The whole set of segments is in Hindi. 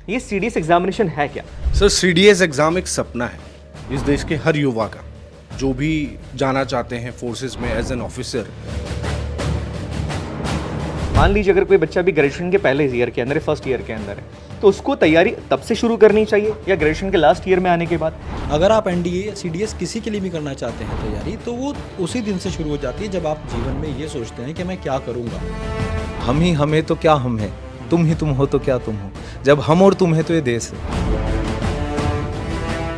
ये सीडीएस एग्जामिनेशन है क्या? सर सीडीएस एग्ज़ाम एक सपना है इस देश के हर युवा का, जो भी जाना चाहते हैं फोर्सेस में एज एन ऑफिसर। मान लीजिए अगर कोई बच्चा भी ग्रेजुएशन के पहले ईयर के अंदर, फर्स्ट ईयर के अंदर है, तो उसको तैयारी तब से शुरू करनी चाहिए या ग्रेजुएशन के लास्ट ईयर में आने के बाद? अगर आप एनडीए सीडीएस किसी के लिए भी करना चाहते हैं तैयारी, तो वो उसी दिन से शुरू हो जाती है जब आप जीवन में ये सोचते हैं कि मैं क्या करूँगा। हम ही हमें तो क्या हम हैं, तुम ही तुम हो तो क्या तुम हो, जब हम और तुम है तो ये देश है।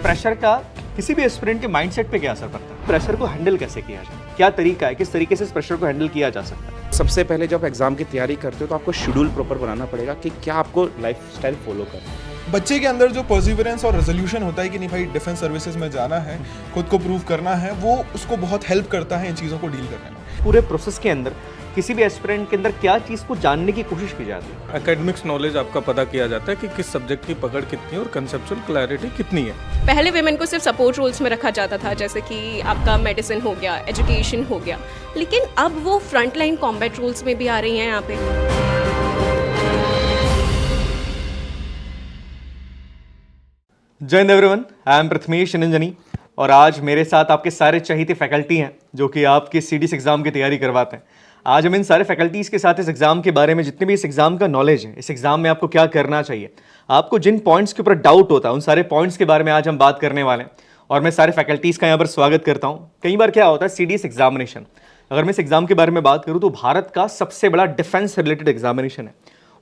प्रेशर का किसी भी एस्पिरेंट के माइंडसेट पे क्या असर पड़ता है? प्रेशर को हैंडल कैसे किया जाए? क्या तरीका है, किस तरीके से इस प्रेशर को हैंडल किया जा सकता है? सबसे पहले जब एग्जाम की तैयारी करते हो तो आपको शेड्यूल प्रॉपर बनाना पड़ेगा कि क्या आपको लाइफस्टाइल फॉलो करना है। बच्चे के अंदर जो पर्सिवरेंस और रेजोल्यूशन होता है कि नहीं भाई डिफेंस सर्विसेज में जाना है, खुद को प्रूव करना है, वो उसको बहुत हेल्प करता है इन चीज़ों को डील करने में। पूरे प्रोसेस के अंदर किसी भी एस्पिरेंट के अंदर क्या चीज़ को जानने की कोशिश की जाती है? एकेडमिक्स नॉलेज आपका पता किया जाता है कि किस सब्जेक्ट की पकड़ कितनी है और कंसेप्चुअल क्लैरिटी कितनी है। पहले विमेन को सिर्फ सपोर्ट रोल्स में रखा जाता था, जैसे कि आपका मेडिसिन हो गया, एजुकेशन हो गया, लेकिन अब वो फ्रंट लाइन कॉम्बैट रोल्स में भी आ रही हैं यहाँ पे। Jai Hind everyone, I am Prathamesh Nanjani और आज मेरे साथ आपके सारे चहीते फैकल्टी हैं जो कि आपके सीडीएस एग्जाम की तैयारी करवाते हैं। आज हम इन सारे फैकल्टीज़ के साथ इस एग्ज़ाम के बारे में, जितने भी इस एग्ज़ाम का नॉलेज है, इस एग्ज़ाम में आपको क्या करना चाहिए, आपको जिन पॉइंट्स के ऊपर डाउट होता है, उन सारे पॉइंट्स के बारे में आज हम बात करने वाले हैं। और मैं सारे फैकल्टीज़ का यहाँ पर स्वागत करता हूँ। कई बार क्या होता है, सीडीएस एग्जामिनेशन, अगर मैं इस एग्ज़ाम के बारे में बात करूँ तो भारत का सबसे बड़ा डिफेंस रिलेटेड एग्जामिनेशन है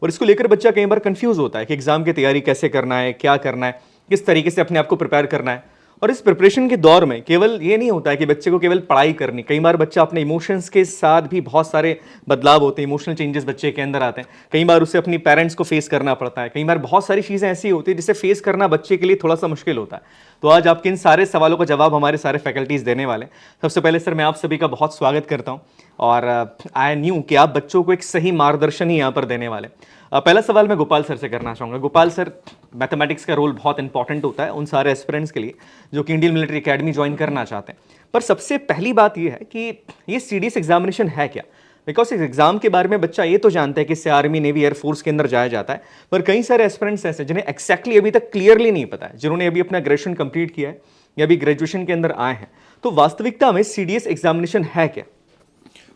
और इसको लेकर बच्चा कई बार कंफ्यूज होता है कि एग्ज़ाम की तैयारी कैसे करना है, क्या करना है, किस तरीके से अपने आप को प्रिपेयर करना है। और इस प्रिपरेशन के दौर में केवल ये नहीं होता है कि बच्चे को केवल पढ़ाई करनी, कई बार बच्चा अपने इमोशंस के साथ भी, बहुत सारे बदलाव होते हैं, इमोशनल चेंजेस बच्चे के अंदर आते हैं। कई बार उसे अपनी पेरेंट्स को फेस करना पड़ता है, कई बार बहुत सारी चीज़ें ऐसी होती है जिसे फेस करना बच्चे के लिए थोड़ा सा मुश्किल होता है। तो आज आपके इन सारे सवालों का जवाब हमारे सारे फैकल्टीज़ देने वाले हैं। सबसे पहले सर मैं आप सभी का बहुत स्वागत करता हूँ और आई न्यू कि आप बच्चों को एक सही मार्गदर्शन ही यहाँ पर देने वाले। पहला सवाल मैं गोपाल सर से करना चाहूँगा। गोपाल सर, मैथमेटिक्स का रोल बहुत इंपॉर्टेंट होता है उन सारे एस्पिरेंट्स के लिए जो कि इंडियन मिलिट्री एकेडमी ज्वाइन करना चाहते हैं, पर सबसे पहली बात यह है कि ये सीडीएस एग्जामिनेशन है क्या? बिकॉज इस एग्जाम के बारे में बच्चा ये तो जानता है कि इससे आर्मी, नेवी, एयरफोर्स के अंदर जाया जाता है, पर कई सारे एस्पिरेंट्स ऐसे जिन्हें एक्जैक्टली अभी तक क्लियरली नहीं पता है, जिन्होंने अभी अपना ग्रेजुएशन कंप्लीट किया है या अभी ग्रेजुएशन के अंदर आए हैं, तो वास्तविकता में सीडीएस एग्जामिनेशन है क्या?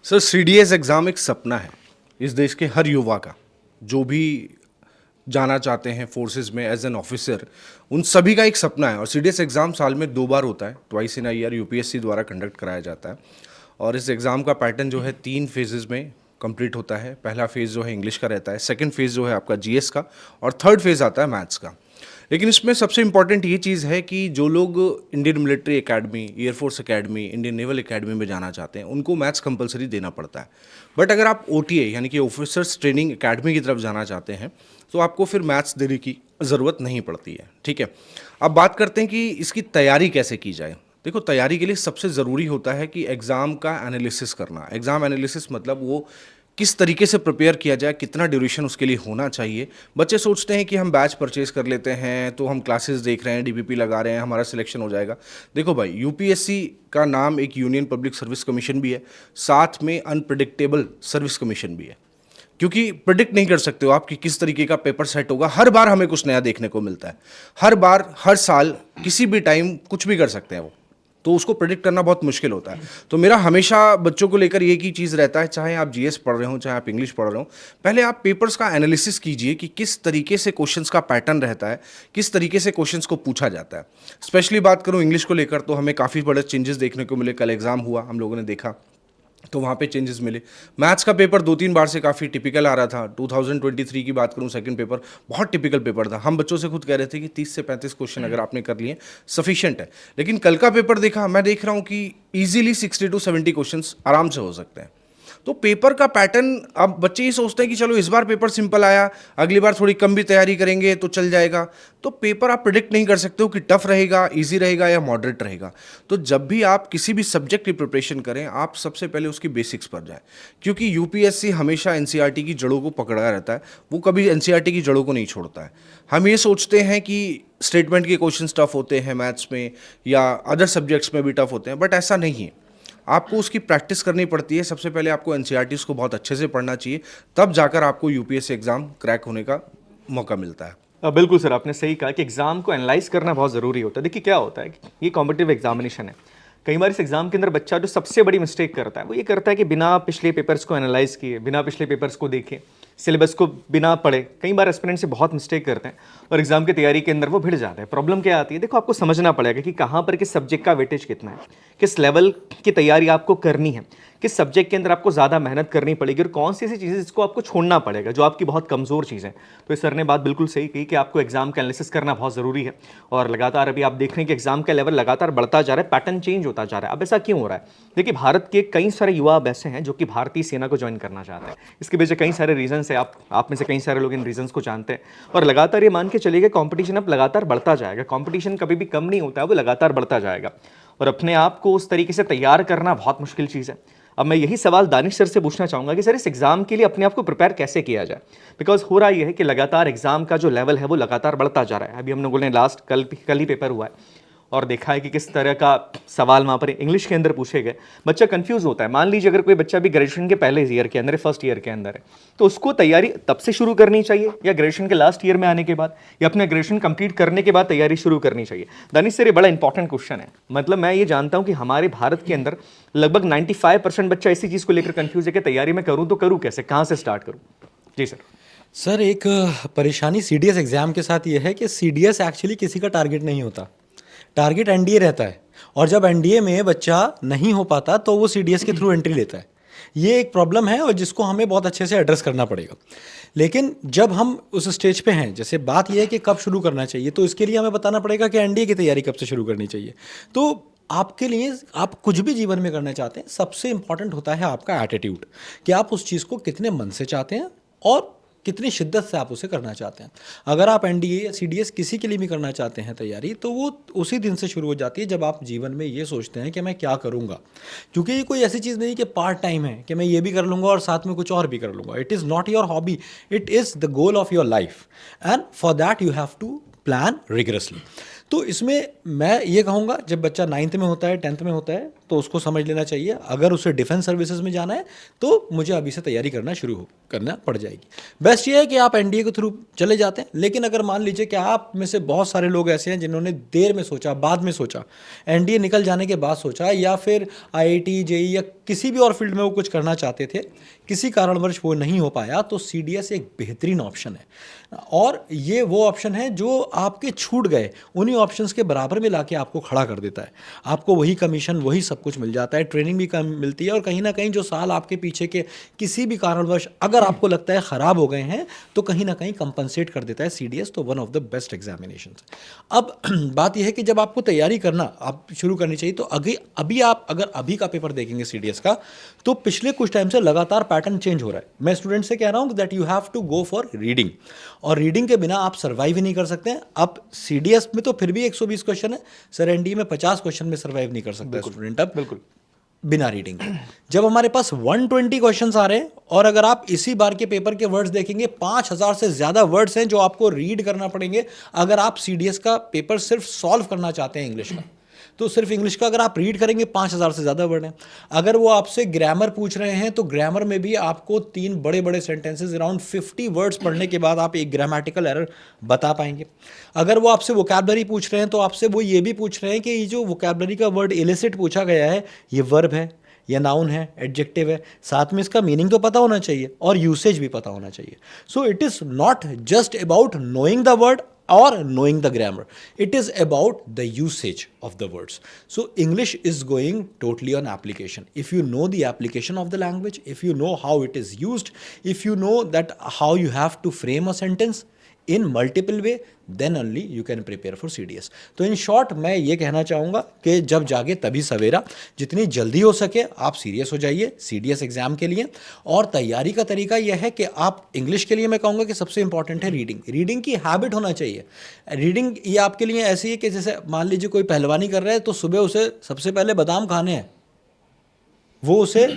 सर सीडीएस एग्ज़ाम एक सपना है इस देश के हर युवा का, जो भी जाना चाहते हैं फोर्सेस में एज एन ऑफिसर, उन सभी का एक सपना है। और सीडीएस एग्ज़ाम साल में 2 बार होता है, twice in a year UPSC द्वारा कंडक्ट कराया जाता है। और इस एग्ज़ाम का पैटर्न जो है 3 फेजेज़ में कंप्लीट होता है। पहला फेज़ जो है इंग्लिश का रहता है, सेकंड फेज़ जो है आपका जीएस का, और थर्ड फेज़ आता है मैथ्स का। लेकिन इसमें सबसे इंपॉर्टेंट ये चीज़ है कि जो लोग Indian military academy, air force academy, Indian naval academy में जाना चाहते हैं, उनको मैथ्स कंपलसरी देना पड़ता है। बट अगर आप ओटीए यानी कि ऑफिसर्स ट्रेनिंग एकेडमी की तरफ जाना चाहते हैं तो आपको फिर मैथ्स देने की ज़रूरत नहीं पड़ती है। ठीक है, अब बात करते हैं कि इसकी तैयारी कैसे की जाए। देखो, तैयारी के लिए सबसे ज़रूरी होता है कि एग्ज़ाम का एनालिसिस करना। एग्ज़ाम एनालिसिस मतलब वो किस तरीके से प्रिपेयर किया जाए, कितना ड्यूरेशन उसके लिए होना चाहिए। बच्चे सोचते हैं कि हम बैच परचेज कर लेते हैं, तो हम क्लासेस देख रहे हैं, डीपीपी लगा रहे हैं, हमारा सिलेक्शन हो जाएगा। देखो भाई, यूपीएससी का नाम एक यूनियन पब्लिक सर्विस कमीशन भी है, साथ में अनप्रिडिक्टेबल सर्विस कमीशन भी है, क्योंकि प्रिडिक्ट नहीं कर सकते हो आप कि किस तरीके का पेपर सेट होगा। हर बार हमें कुछ नया देखने को मिलता है, हर बार, हर साल, किसी भी टाइम कुछ भी कर सकते हैं वो, तो उसको प्रेडिक्ट करना बहुत मुश्किल होता है। तो मेरा हमेशा बच्चों को लेकर एक ही चीज़ रहता है, चाहे आप जीएस पढ़ रहे हो, चाहे आप इंग्लिश पढ़ रहे हो, पहले आप पेपर्स का एनालिसिस कीजिए कि किस तरीके से क्वेश्चंस का पैटर्न रहता है, किस तरीके से क्वेश्चंस को पूछा जाता है। स्पेशली बात करूँ इंग्लिश को लेकर तो हमें काफ़ी बड़े चेंजेस देखने को मिले। कल एग्ज़ाम हुआ, हम लोगों ने देखा तो वहाँ पे चेंजेस मिले। मैथ्स का पेपर 2-3 बार से काफ़ी टिपिकल आ रहा था। 2023 की बात करूँ, सेकंड पेपर बहुत टिपिकल पेपर था। हम बच्चों से खुद कह रहे थे कि 30 से 35 क्वेश्चन अगर आपने कर लिए सफिशिएंट है। लेकिन कल का पेपर देखा, मैं देख रहा हूँ कि ईजिली 60 to 70 क्वेश्चन आराम से हो सकते हैं। तो पेपर का पैटर्न, अब बच्चे ही सोचते हैं कि चलो इस बार पेपर सिंपल आया, अगली बार थोड़ी कम भी तैयारी करेंगे तो चल जाएगा। तो पेपर आप प्रिडिक्ट नहीं कर सकते हो कि टफ रहेगा, इजी रहेगा या मॉडरेट रहेगा। तो जब भी आप किसी भी सब्जेक्ट की प्रिपरेशन करें, आप सबसे पहले उसकी बेसिक्स पर जाएं, क्योंकि यूपीएससी हमेशा एनसीईआरटी की जड़ों को पकड़ा रहता है, वो कभी एनसीईआरटी की जड़ों को नहीं छोड़ता है। हम ये सोचते हैं कि स्टेटमेंट के क्वेश्चन टफ होते हैं मैथ्स में या अदर सब्जेक्ट्स में भी टफ होते हैं, बट ऐसा नहीं है। आपको उसकी प्रैक्टिस करनी पड़ती है। सबसे पहले आपको एनसीईआरटीज़ को बहुत अच्छे से पढ़ना चाहिए, तब जाकर आपको यूपीएससी एग्ज़ाम क्रैक होने का मौका मिलता है। बिल्कुल सर, आपने सही कहा कि एग्ज़ाम को एनालाइज करना बहुत ज़रूरी होता है। देखिए क्या होता है कि ये कॉम्पिटिटिव एग्जामिनेशन है। कई बार इस एग्ज़ाम के अंदर बच्चा जो सबसे बड़ी मिस्टेक करता है वो ये करता है कि बिना पिछले पेपर्स को एनालाइज किए, बिना पिछले पेपर्स को देखे, सिलेबस को बिना पढ़े, कई बार एस्पिरेंट से बहुत मिस्टेक करते हैं और एग्ज़ाम की तैयारी के अंदर वो भिड़ जाते हैं। प्रॉब्लम क्या आती है, देखो आपको समझना पड़ेगा कि कहाँ पर किस सब्जेक्ट का वेटेज कितना है, किस लेवल की तैयारी आपको करनी है, किस सब्जेक्ट के अंदर आपको ज़्यादा मेहनत करनी पड़ेगी और कौन सी ऐसी चीज़ें जिसको आपको छोड़ना पड़ेगा, जो आपकी बहुत कमज़ोर चीज़ है। तो इस सर ने बात बिल्कुल सही कही कि आपको एग्जाम का एनालिसिस करना बहुत ज़रूरी है और लगातार अभी आप देख रहे हैं कि एग्जाम का लेवल लगातार बढ़ता जा रहा है, पैटर्न चेंज होता जा रहा है। अब ऐसा क्यों हो रहा है? देखिए, भारत के कई सारे युवा अब ऐसे हैं जो कि भारतीय सेना को ज्वाइन करना चाहते हैं। इसके पीछे कई सारे रीजंस है, आप में से कई सारे लोग इन रीजंस को जानते हैं और लगातार ये मान के चलिए कॉम्पिटिशन अब लगातार बढ़ता जाएगा। कॉम्पिटिशन कभी भी कम नहीं होता है, वो लगातार बढ़ता जाएगा और अपने आप को उस तरीके से तैयार करना बहुत मुश्किल चीज़ है। अब मैं यही सवाल दानिश सर से पूछना चाहूँगा कि सर इस एग्ज़ाम के लिए अपने आप को प्रिपेयर कैसे किया जाए, बिकॉज हो रहा ये है कि लगातार एग्ज़ाम का जो लेवल है वो लगातार बढ़ता जा रहा है। अभी हम लोगों ने लास्ट कल ही पेपर हुआ है और देखा है कि किस तरह का सवाल वहाँ पर इंग्लिश के अंदर पूछे गए। बच्चा कंफ्यूज होता है। मान लीजिए अगर कोई बच्चा भी ग्रेजुएशन के पहले ईयर के अंदर है, फर्स्ट ईयर के अंदर है, तो उसको तैयारी तब से शुरू करनी चाहिए या ग्रेजुएशन के लास्ट ईयर में आने के बाद या अपना ग्रेजुएशन कंप्लीट करने के बाद तैयारी शुरू करनी चाहिए? दानिश सर, ये बड़ा इंपॉर्टेंट क्वेश्चन है। मतलब मैं ये जानता हूँ कि हमारे भारत के अंदर लगभग 95% बच्चा इसी चीज़ को लेकर कंफ्यूज है कि तैयारी में करूँ तो करूँ कैसे, कहाँ से स्टार्ट करूँ? जी सर। सर, एक परेशानी सीडीएस एग्ज़ाम के साथ ये है कि सीडीएस एक्चुअली किसी का टारगेट नहीं होता, टारगेट एनडीए रहता है। और जब एनडीए में बच्चा नहीं हो पाता तो वो सीडीएस के थ्रू एंट्री लेता है। ये एक प्रॉब्लम है और जिसको हमें बहुत अच्छे से एड्रेस करना पड़ेगा। लेकिन जब हम उस स्टेज पे हैं, जैसे बात यह है कि कब शुरू करना चाहिए, तो इसके लिए हमें बताना पड़ेगा कि एनडीए की तैयारी कब से शुरू करनी चाहिए। तो आपके लिए, आप कुछ भी जीवन में करना चाहते हैं, सबसे इंपॉर्टेंट होता है आपका एटीट्यूड, कि आप उस चीज़ को कितने मन से चाहते हैं और कितनी शिद्दत से आप उसे करना चाहते हैं। अगर आप एनडीए या सीडीएस किसी के लिए भी करना चाहते हैं तैयारी, तो वो उसी दिन से शुरू हो जाती है जब आप जीवन में ये सोचते हैं कि मैं क्या करूँगा। क्योंकि ये कोई ऐसी चीज़ नहीं कि पार्ट टाइम है कि मैं ये भी कर लूँगा और साथ में कुछ और भी कर लूँगा। It is not your hobby, it is the goal of your life and for that you have to plan rigorously. तो इसमें मैं ये कहूँगा, जब बच्चा 9th में होता है, 10th में होता है, तो उसको समझ लेना चाहिए अगर उसे डिफेंस सर्विसेज में जाना है तो मुझे अभी से तैयारी करना पड़ जाएगी। बेस्ट ये है कि आप एनडीए के थ्रू चले जाते हैं। लेकिन अगर मान लीजिए कि आप में से बहुत सारे लोग ऐसे हैं जिन्होंने देर में सोचा, बाद में सोचा, एनडीए निकल जाने के बाद सोचा, या फिर आईआईटी, जेई या किसी भी और फील्ड में वो कुछ करना चाहते थे, किसी कारणवश वो नहीं हो पाया, तो सीडीएस एक बेहतरीन ऑप्शन है। और ये वो ऑप्शन है जो आपके छूट गए उन्हीं ऑप्शंस के बराबर में लाके आपको खड़ा कर देता है। आपको वही कमीशन, वही सब कुछ मिल जाता है, ट्रेनिंग भी कम मिलती है और कहीं ना कहीं जो साल आपके पीछे के किसी भी कारणवश अगर आपको लगता है ख़राब हो गए हैं तो कहीं ना कहीं कंपनसेट कर देता है सीडीएस। तो one of the best examination. अब बात यह है कि जब आपको तैयारी करना आप शुरू करनी चाहिए, तो अभी आप अगर अभी का पेपर देखेंगे सीडीएस का, तो पिछले कुछ टाइम से लगातार पैटर्न चेंज हो रहा है। मैं स्टूडेंट से कह रहा हूँ that you have to go for reading, और रीडिंग के बिना आप सर्वाइव ही नहीं कर सकते हैं। अब सीडीएस में तो फिर भी 120 क्वेश्चन है सर, एनडीए में 50 क्वेश्चन में सर्वाइव नहीं कर सकता स्टूडेंट अब बिल्कुल बिना रीडिंग। जब हमारे पास 120 क्वेश्चंस आ रहे हैं और अगर आप इसी बार के पेपर के वर्ड्स देखेंगे, 5000 से ज़्यादा वर्ड्स हैं जो आपको रीड करना पड़ेंगे अगर आप सीडीएस का पेपर सिर्फ सॉल्व करना चाहते हैं इंग्लिश का। तो सिर्फ इंग्लिश का अगर आप रीड करेंगे 5000 से ज़्यादा वर्ड हैं। अगर वो आपसे ग्रामर पूछ रहे हैं तो ग्रामर में भी आपको 3 बड़े बड़े सेंटेंसेस अराउंड 50 वर्ड्स पढ़ने के बाद आप एक ग्रामेटिकल एरर बता पाएंगे। अगर वो आपसे वोकैबलरी पूछ रहे हैं तो आपसे वो ये भी पूछ रहे हैं कि ये जो वोकैबलरी का वर्ड इलिसिट पूछा गया है, ये वर्ब है या नाउन है, एडजेक्टिव है, साथ में इसका मीनिंग तो पता होना चाहिए और यूसेज भी पता होना चाहिए। So it is not just about knowing the word or knowing the grammar, it is about the usage of the words. So English is going totally on application. If you know the application of the language, if you know how it is used, if you know that how you have to frame a sentence in multiple way, then only you can prepare for CDS. तो in short मैं ये कहना चाहूँगा कि जब जागे तभी सवेरा, जितनी जल्दी हो सके आप सीरियस हो जाइए CDS एग्ज़ाम के लिए। और तैयारी का तरीका यह है कि आप इंग्लिश के लिए मैं कहूँगा कि सबसे इंपॉर्टेंट है रीडिंग। रीडिंग की हैबिट होना चाहिए। रीडिंग ये आपके लिए ऐसी है कि जैसे मान लीजिए कोई पहलवानी कर रहा है तो सुबह उसे सबसे पहले बादाम खाने हैं, वो उसे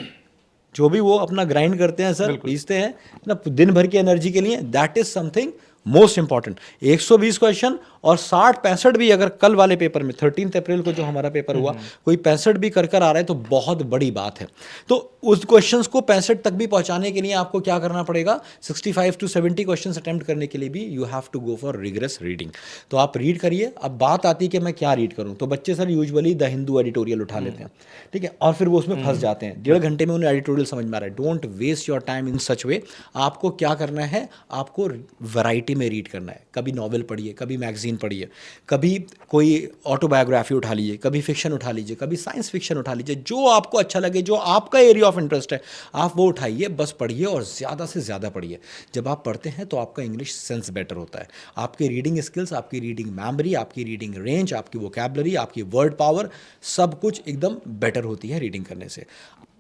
जो भी वो अपना ग्राइंड करते हैं सर, पीसते हैं ना दिन भर की एनर्जी के लिए, that is something most important. 120 question और 60-65 भी अगर कल वाले पेपर में 13 अप्रैल को जो हमारा पेपर हुआ कोई 65 भी कर आ रहा है तो बहुत बड़ी बात है। तो उस क्वेश्चंस को 65 तक भी पहुंचाने के लिए आपको क्या करना पड़ेगा, 65 to 70 क्वेश्चंस अटेम्प्ट करने के लिए भी you have to go for rigorous reading. तो आप रीड करिए। अब बात आती है कि मैं क्या रीड करूं, तो बच्चे sir usually the Hindu editorial उठा लेते हैं, ठीक है, और फिर वो उसमें फंस जाते हैं। 1.5 घंटे में उन्हें एडिटोरियल समझ में आ रहा है। Don't waste your time in such way. आपको क्या करना है, आपको वैरायटी में रीड करना है। कभी नॉवेल पढ़िए, कभी मैगजीन पढ़िए, कभी कोई ऑटोबायोग्राफी उठा लीजिए, कभी फिक्शन उठा लीजिए, कभी साइंस फिक्शन उठा लीजिए, जो आपको अच्छा लगे, जो आपका एरिया ऑफ इंटरेस्ट है आप वो उठाइए, बस पढ़िए और ज़्यादा से ज़्यादा पढ़िए। जब आप पढ़ते हैं तो आपका इंग्लिश सेंस बेटर होता है, आपकी रीडिंग स्किल्स, आपकी रीडिंग मेमोरी, आपकी रीडिंग रेंज, आपकी वोकैबुलरी, आपकी वर्ड पावर, सब कुछ एकदम बेटर होती है रीडिंग करने से।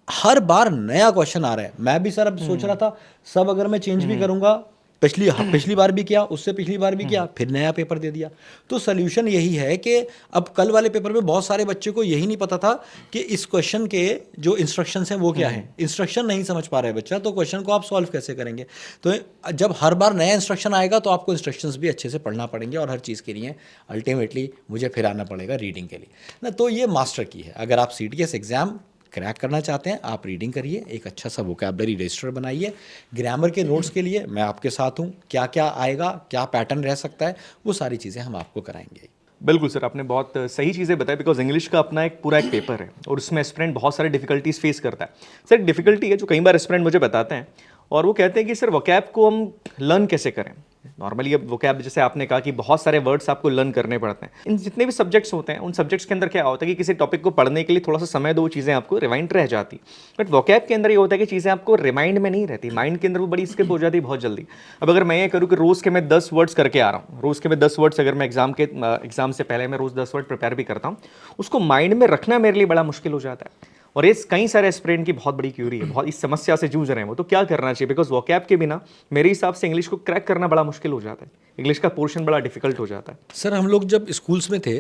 हर बार नया क्वेश्चन आ रहा है। मैं भी सर अब सोच रहा था सब अगर मैं चेंज भी करूंगा, पिछली बार भी किया, उससे पिछली बार भी किया, फिर नया पेपर दे दिया। तो सोल्यूशन यही है कि अब कल वाले पेपर में बहुत सारे बच्चे को यही नहीं पता था कि इस क्वेश्चन के जो इंस्ट्रक्शंस हैं वो क्या हैं। इंस्ट्रक्शन नहीं समझ पा रहा है बच्चा, तो क्वेश्चन को आप सॉल्व कैसे करेंगे। तो जब हर बार नया इंस्ट्रक्शन आएगा तो आपको इंस्ट्रक्शंस भी अच्छे से पढ़ना पड़ेंगे और हर चीज़ के लिए अल्टीमेटली मुझे फिर आना पड़ेगा रीडिंग के लिए ना। तो ये मास्टर की है। अगर आप CTS एग्ज़ाम क्रैक करना चाहते हैं, आप रीडिंग करिए, एक अच्छा सा वोकैबुलरी रजिस्टर बनाइए। ग्रामर के नोट्स के लिए मैं आपके साथ हूँ, क्या क्या आएगा, क्या पैटर्न रह सकता है, वो सारी चीज़ें हम आपको कराएंगे। बिल्कुल सर, आपने बहुत सही चीज़ें बताई। बिकॉज इंग्लिश का अपना एक पूरा एक पेपर है और उसमें एस्पिरेंट बहुत सारे डिफिकल्टीज फेस करता है। सर एक डिफिकल्टी है जो कई बार एस्पिरेंट मुझे बताते हैं और वो कहते हैं कि सर वोकैब को हम लर्न कैसे करें। नॉर्मली अब वोकैब जैसे आपने कहा कि बहुत सारे वर्ड्स आपको लर्न करने पड़ते हैं। इन जितने भी सब्जेक्ट्स होते हैं उन सब्जेक्ट्स के अंदर क्या होता है कि किसी टॉपिक को पढ़ने के लिए थोड़ा सा समय दो, वो चीज़ें आपको रिमाइंड रह जाती। बट वोकैब के अंदर ये होता है कि चीज़ें आपको रिमाइंड में नहीं रहती, माइंड के अंदर वो बड़ी स्किप हो जाती है बहुत जल्दी। अब अगर मैं ये करूँ कि रोज़ के मैं 10 वर्ड्स करके आ रहा हूँ, रोज़ के मैं 10 वर्ड्स अगर मैं एग्जाम से पहले मैं रोज़ 10 वर्ड प्रिपेयर भी करता हूँ, उसको माइंड में रखना मेरे लिए बड़ा मुश्किल हो जाता है। और ये कई सारे एस्पिरेंट की बहुत बड़ी क्यूरी है, बहुत इस समस्या से जूझ रहे हैं वो। तो क्या करना चाहिए, बिकॉज वोकैब के बिना मेरे हिसाब से इंग्लिश को क्रैक करना बड़ा मुश्किल हो जाता है, इंग्लिश का पोर्शन बड़ा डिफिकल्ट हो जाता है। सर हम लोग जब स्कूल्स में थे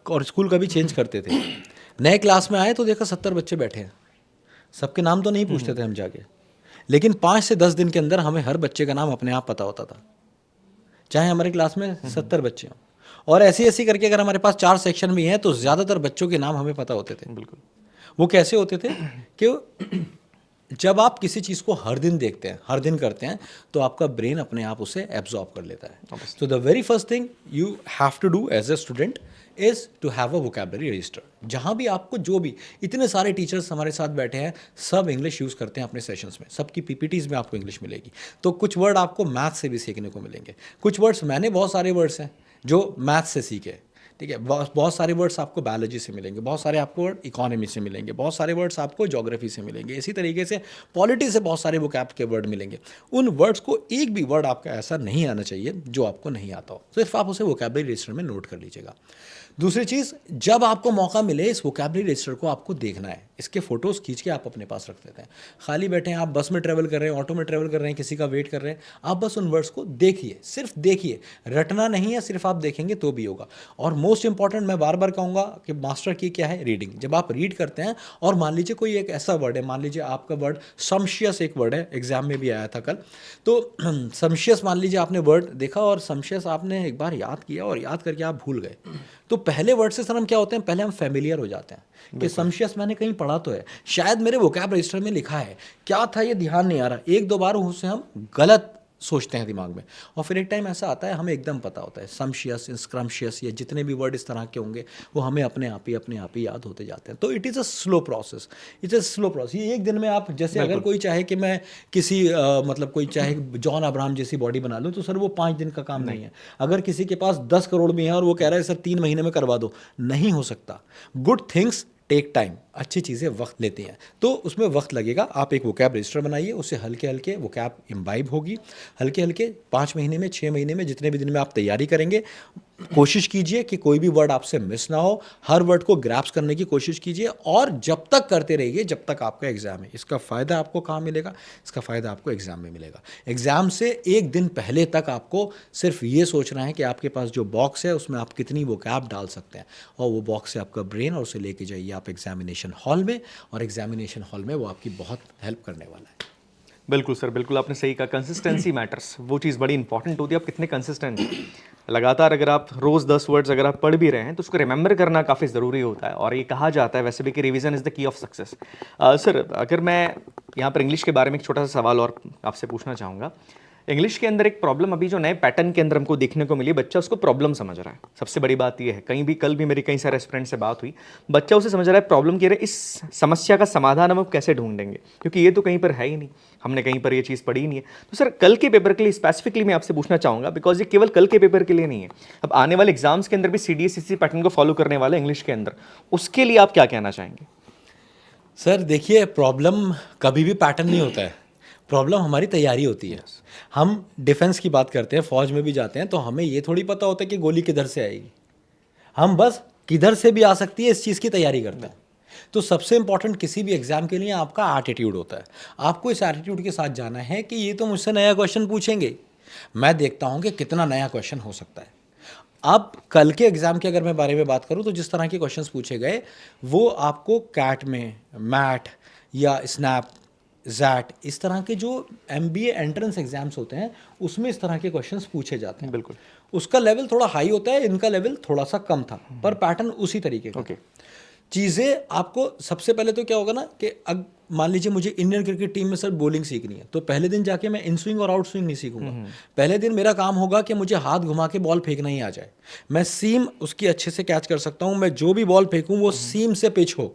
और स्कूल कभी चेंज करते थे, नए क्लास में आए तो देखा 70 बच्चे बैठे हैं, सबके नाम तो नहीं पूछते थे हम जाके, लेकिन 5 से 10 दिन के अंदर हमें हर बच्चे का नाम अपने आप पता होता था, चाहे हमारे क्लास में 70 बच्चे हों। और ऐसी करके अगर हमारे पास 4 सेक्शन भी हैं तो ज़्यादातर बच्चों के नाम हमें पता होते थे। बिल्कुल। वो कैसे होते थे कि जब आप किसी चीज़ को हर दिन देखते हैं, हर दिन करते हैं, तो आपका ब्रेन अपने आप उसे एब्जॉर्ब कर लेता है। तो the very first thing you have to do as a student is to have a vocabulary register. जहाँ भी आपको जो भी, इतने सारे टीचर्स हमारे साथ बैठे हैं, सब इंग्लिश यूज़ करते हैं अपने सेशंस में, सबकी PPTs में आपको इंग्लिश मिलेगी। तो कुछ वर्ड आपको मैथ से भी सीखने को मिलेंगे, कुछ वर्ड्स, मैंने बहुत सारे वर्ड्स हैं जो मैथ से सीखे, ठीक है, बहुत सारे वर्ड्स आपको बायोलॉजी से मिलेंगे, बहुत सारे आपको वर्ड इकोनॉमी से मिलेंगे, बहुत सारे वर्ड्स आपको ज्योग्राफी से मिलेंगे, इसी तरीके से पॉलिटी से बहुत सारे वोकैब के वर्ड मिलेंगे। उन वर्ड्स को एक भी वर्ड आपका ऐसा नहीं आना चाहिए जो आपको नहीं आता हो, सिर्फ आप उसे वोकैबुलरी रजिस्टर में नोट कर लीजिएगा। दूसरी चीज़, जब आपको मौका मिले इस वोकैबुलरी रजिस्टर को आपको देखना है, इसके फ़ोटोज़ खींच के आप अपने पास रख देते हैं। खाली बैठे हैं आप, बस में ट्रैवल कर रहे हैं, ऑटो में ट्रैवल कर रहे हैं, किसी का वेट कर रहे हैं, आप बस उन वर्ड्स को देखिए, सिर्फ देखिए, रटना नहीं है, सिर्फ आप देखेंगे तो भी होगा। और मोस्ट इंपॉर्टेंट मैं बार बार कहूँगा कि मास्टर की क्या है, रीडिंग। जब आप रीड करते हैं और मान लीजिए कोई एक ऐसा वर्ड है, मान लीजिए आपका वर्ड सम्शियस एक वर्ड है, एग्जाम में भी आया था कल, तो सम्शियस मान लीजिए आपने वर्ड देखा और सम्शियस आपने एक बार याद किया और याद करके आप भूल गए, तो पहले वर्ड से सर हम क्या होते हैं, पहले हम फेमिलियर हो जाते हैं कि सम्शियस मैंने कहीं पढ़ा तो है, शायद मेरे वोकैब रजिस्टर में लिखा है, क्या था ये ध्यान नहीं आ रहा, 1-2 बार उससे हम गलत सोचते हैं दिमाग में, और फिर एक टाइम ऐसा आता है हमें एकदम पता होता है। सम्शियस, स्क्रम्शियस, ये जितने भी वर्ड इस तरह के होंगे वो हमें अपने आप ही याद होते जाते हैं। तो it is a slow process, ये एक दिन में आप, जैसे अगर कोई चाहे कि मैं किसी मतलब कोई चाहे जॉन अब्राहम जैसी बॉडी बना लूँ तो सर वो 5 दिन का काम नहीं है। अगर किसी के पास 10 करोड़ भी है और वो कह रहा है सर 3 महीने में करवा दो, नहीं हो सकता। गुड थिंग्स टेक टाइम, अच्छी चीज़ें वक्त लेती हैं, तो उसमें वक्त लगेगा। आप एक वोकैब रजिस्टर बनाइए, उससे हल्के हल्के वोकैब इम्बाइब होगी, हल्के हल्के 5 महीने में, 6 महीने में, जितने भी दिन में आप तैयारी करेंगे, कोशिश कीजिए कि कोई भी वर्ड आपसे मिस ना हो, हर वर्ड को ग्रैप्स करने की कोशिश कीजिए, और जब तक करते रहिए जब तक आपका एग्जाम है। इसका फ़ायदा आपको कहाँ मिलेगा, इसका फ़ायदा आपको एग्जाम में मिलेगा। एग्जाम से एक दिन पहले तक आपको सिर्फ ये सोचना है कि आपके पास जो बॉक्स है उसमें आप कितनी वोकैब डाल सकते हैं, और वो बॉक्स है आपका ब्रेन, और उसे लेके जाइए आप एग्जामिनेशन हॉल में, और एग्जामिनेशन हॉल में वो आपकी बहुत हेल्प करने वाला है। बिल्कुल सर, बिल्कुल आपने सही कहा, कंसिस्टेंसी मैटर्स, वो चीज़ बड़ी इंपॉर्टेंट होती है, आप कितने कंसिस्टेंट हैं। लगातार अगर आप रोज़ 10 वर्ड्स अगर आप पढ़ भी रहे हैं तो उसको रिमेंबर करना काफ़ी ज़रूरी होता है, और ये कहा जाता है वैसे भी कि revision is the key of success. Sir, अगर मैं यहाँ पर इंग्लिश के बारे में एक छोटा सा सवाल और आपसे पूछना चाहूँगा। इंग्लिश के अंदर एक प्रॉब्लम अभी जो नए पैटर्न के अंदर हमको देखने को मिली, बच्चा उसको प्रॉब्लम समझ रहा है। सबसे बड़ी बात यह है, कल भी मेरी कई सारे स्टूडेंट से बात हुई, बच्चा उसे समझ रहा है प्रॉब्लम की, इस समस्या का समाधान हम अब कैसे ढूंढेंगे, क्योंकि ये तो कहीं पर है ही नहीं, हमने कहीं पर ये चीज़ पढ़ी ही नहीं है। तो सर, कल के पेपर के लिए स्पेसिफिकली मैं आपसे पूछना चाहूँगा, बिकॉज ये केवल कल के पेपर के लिए नहीं है, अब आने वाले एग्जाम्स के अंदर भी CDSE पैटर्न को फॉलो करने वाले इंग्लिश के अंदर, उसके लिए आप क्या कहना चाहेंगे? सर देखिए, प्रॉब्लम कभी भी पैटर्न नहीं होता है, प्रॉब्लम हमारी तैयारी होती है। हम डिफेंस की बात करते हैं, फौज में भी जाते हैं, तो हमें ये थोड़ी पता होता है कि गोली किधर से आएगी, हम बस किधर से भी आ सकती है इस चीज़ की तैयारी करते हैं। तो सबसे इंपॉर्टेंट किसी भी एग्जाम के लिए आपका एटीट्यूड होता है। आपको इस एटीट्यूड के साथ जाना है कि ये तो मुझसे नया क्वेश्चन पूछेंगे, मैं देखता हूँ कि कितना नया क्वेश्चन हो सकता है। अब कल के एग्ज़ाम के अगर मैं बारे में बात करूँ तो जिस तरह के क्वेश्चंस पूछे गए वो आपको कैट में, मैट या स्नैप, जैट, इस तरह के जो MBA एंट्रेंस एग्जाम्स होते हैं उसमें इस तरह के क्वेश्चंस पूछे जाते हैं। बिल्कुल, उसका लेवल थोड़ा हाई होता है, इनका लेवल थोड़ा सा कम था, पर पैटर्न उसी तरीके का। ओके। चीज़ें आपको सबसे पहले तो क्या होगा ना कि अब मान लीजिए मुझे इंडियन क्रिकेट टीम में सर बॉलिंग सीखनी है, तो पहले दिन जाके मैं इन स्विंग और आउट स्विंग नहीं सीखूंगा। पहले दिन मेरा काम होगा कि मुझे हाथ घुमा के बॉल फेंकना ही आ जाए, मैं सीम उसकी अच्छे से कैच कर सकता हूँ, मैं जो भी बॉल फेंकूँ वो सीम से पिच हो,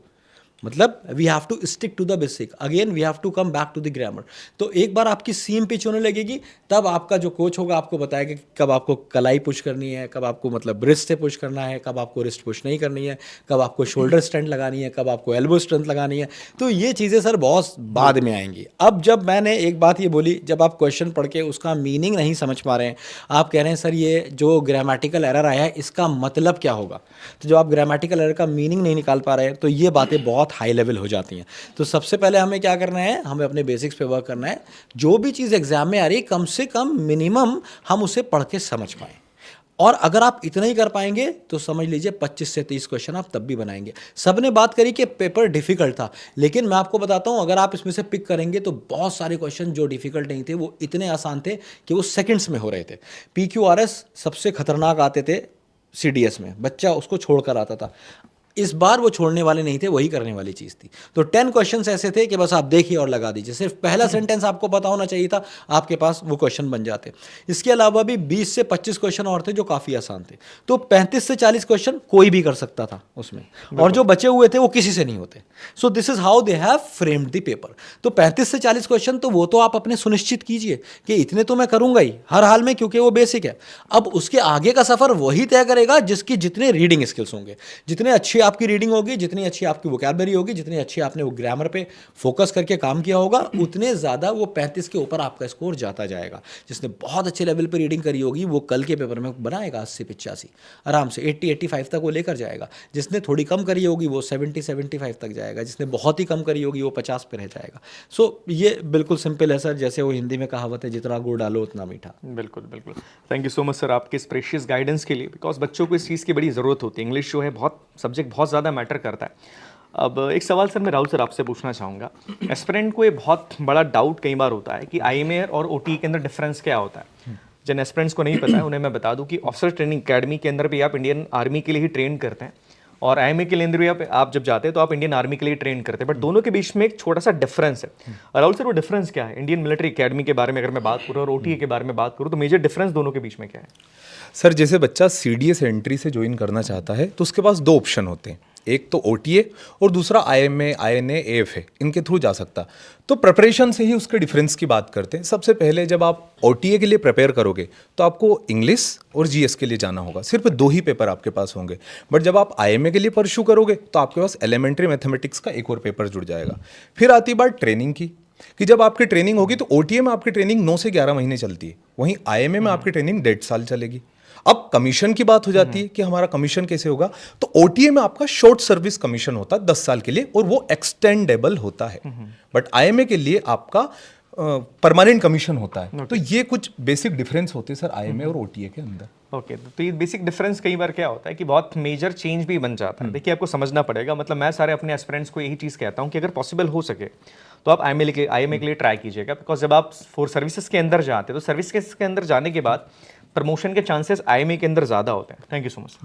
मतलब we have to stick to the basic, again we have to come back to the grammar. तो एक बार आपकी सीम पिच होने लगेगी, तब आपका जो कोच होगा आपको बताएगा कि कब आपको कलाई पुश करनी है, कब आपको मतलब रिस्ट से पुश करना है, कब आपको रिस्ट पुश नहीं करनी है, कब आपको शोल्डर स्ट्रेंथ लगानी है, कब आपको एल्बो स्ट्रेंथ लगानी है। तो ये चीज़ें सर बहुत बाद में आएंगी। अब जब मैंने एक बात ये बोली, जब आप क्वेश्चन पढ़ के उसका मीनिंग नहीं समझ पा रहे हैं, आप कह रहे हैं सर ये जो ग्रामेटिकल एरर आया है इसका मतलब क्या होगा, तो जब आप ग्रामेटिकल एरर का मीनिंग नहीं निकाल पा रहे हैं तो ये बातें बहुत हाई लेवल हो जाती हैं। तो सबसे पहले हमें क्या करना है, हमें अपने बेसिक्स पे वर्क करना है। जो भी चीज़ एग्जाम में आ रही है कम से कम मिनिमम हम उसे पढ़ के समझ पाएँ, और अगर आप इतना ही कर पाएंगे तो समझ लीजिए 25 से 30 क्वेश्चन आप तब भी बनाएंगे। सबने बात करी कि पेपर डिफिकल्ट था, लेकिन मैं आपको बताता हूँ अगर आप इसमें से पिक करेंगे तो बहुत सारे क्वेश्चन जो डिफिकल्ट नहीं थे वो इतने आसान थे कि वो सेकंड्स में हो रहे थे। PQRS सबसे खतरनाक आते थे CDS में, बच्चा उसको छोड़कर आता था। इस बार वो छोड़ने वाले नहीं थे, वही करने वाली चीज़ थी। तो 10 क्वेश्चंस ऐसे थे कि बस आप देखिए और लगा दीजिए, सिर्फ पहला सेंटेंस आपको पता होना चाहिए था, आपके पास वो क्वेश्चन बन जाते। इसके अलावा भी 20 से 25 क्वेश्चन और थे जो काफ़ी आसान थे। तो 35 से 40 क्वेश्चन कोई भी कर सकता था उसमें, और जो बचे हुए थे वो किसी से नहीं होते। So this is how they have framed the paper. तो 35 से 40 क्वेश्चन तो वो तो आप अपने सुनिश्चित कीजिए कि इतने तो मैं करूंगा ही हर हाल में, क्योंकि वो बेसिक है। अब उसके आगे का सफर वही तय करेगा जिसकी जितने रीडिंग स्किल्स होंगे, जितने अच्छी आपकी रीडिंग होगी, जितनी अच्छी आपकी वोकैबुलरी होगी, जितनी अच्छी आपने वो ग्रामर पे फोकस करके काम किया होगा, उतने ज़्यादा वो 35 के ऊपर आपका स्कोर जाता जाएगा। जिसने बहुत अच्छे लेवल पे रीडिंग करी होगी वो कल के पेपर में बनाएगा 80-85 आराम से, 80-85 तक वो लेकर जाएगा। जिसने थोड़ी कम करी होगी वो 70-75 तक जाएगा, जिसने बहुत ही कम करी होगी वो 50 पे रह जाएगा। सो ये बिल्कुल सिंपल है सर, जैसे वो हिंदी में कहावत है, जितना गुड़ डालो उतना मीठा। बिल्कुल बिल्कुल। Thank you so much sir आपके इस प्रेशियस गाइडेंस के लिए, बिकॉज बच्चों को इस चीज़ की बड़ी ज़रूरत होती है। इंग्लिश जो है बहुत सब्जेक्ट बहुत ज़्यादा मैटर करता है। अब एक सवाल सर मैं राहुल सर आपसे पूछना चाहूँगा। एस्पिरेंट को ये बहुत बड़ा डाउट कई बार होता है कि IMA और OT के अंदर डिफरेंस क्या होता है। जिन एस्पिरेंट्स को नहीं पता है उन्हें मैं बता दूं कि ऑफिसर ट्रेनिंग अकेडमी के अंदर भी आप इंडियन आर्मी के लिए ही ट्रेन करते हैं, और IMA के लिए अंदर भी आप जब जाते हैं तो आप इंडियन आर्मी के लिए ट्रेन करते हैं, बट दोनों के बीच में एक छोटा सा डिफरेंस है। राहुल सर वो डिफरेंस क्या है? इंडियन मिलिट्री अकेडमी के बारे में अगर मैं बात करूँ और OTA के बारे में बात करूँ तो मेजर डिफरेंस दोनों के बीच में क्या है? सर जैसे बच्चा CDS एंट्री से ज्वाइन करना चाहता है तो उसके पास 2 ऑप्शन होते हैं, एक तो OTA और दूसरा IMA, INA, AFA, इनके थ्रू जा सकता। तो प्रिपरेशन से ही उसके डिफरेंस की बात करते हैं। सबसे पहले जब आप OTA के लिए प्रिपेयर करोगे तो आपको इंग्लिश और GS के लिए जाना होगा, सिर्फ 2 ही पेपर आपके पास होंगे। बट जब आप IMA के लिए परस्यू करोगे तो आपके पास एलिमेंट्री मैथमेटिक्स का एक और पेपर जुड़ जाएगा। फिर आती बात ट्रेनिंग की, कि जब आपकी ट्रेनिंग होगी तो OTA में आपकी ट्रेनिंग 9 से 11 महीने चलती है, वहीं IMA में आपकी ट्रेनिंग 1.5 साल चलेगी। अब कमीशन की बात हो जाती है कि हमारा कमीशन कैसे होगा, तो OTA में आपका शॉर्ट सर्विस कमीशन होता है 10 साल के लिए, और वो एक्सटेंडेबल होता है। बट IMA के लिए आपका परमानेंट कमीशन होता है। तो ये कुछ बेसिक डिफरेंस होते हैं सर IMA और OTA के अंदर। ओके, तो ये बेसिक डिफरेंस कई बार क्या होता है कि बहुत मेजर चेंज भी बन जाता है। देखिए आपको समझना पड़ेगा, मतलब मैं सारे अपने एस्पिरेंट्स को यही चीज़ कहता हूँ कि अगर पॉसिबल हो सके तो आप IMA के लिए ट्राई कीजिएगा, बिकॉज जब आप फोर्स सर्विसेज के अंदर जाते हैं तो सर्विसेज के अंदर जाने के बाद प्रमोशन के चांसेस आईएमए के अंदर ज़्यादा होते हैं। Thank you so much.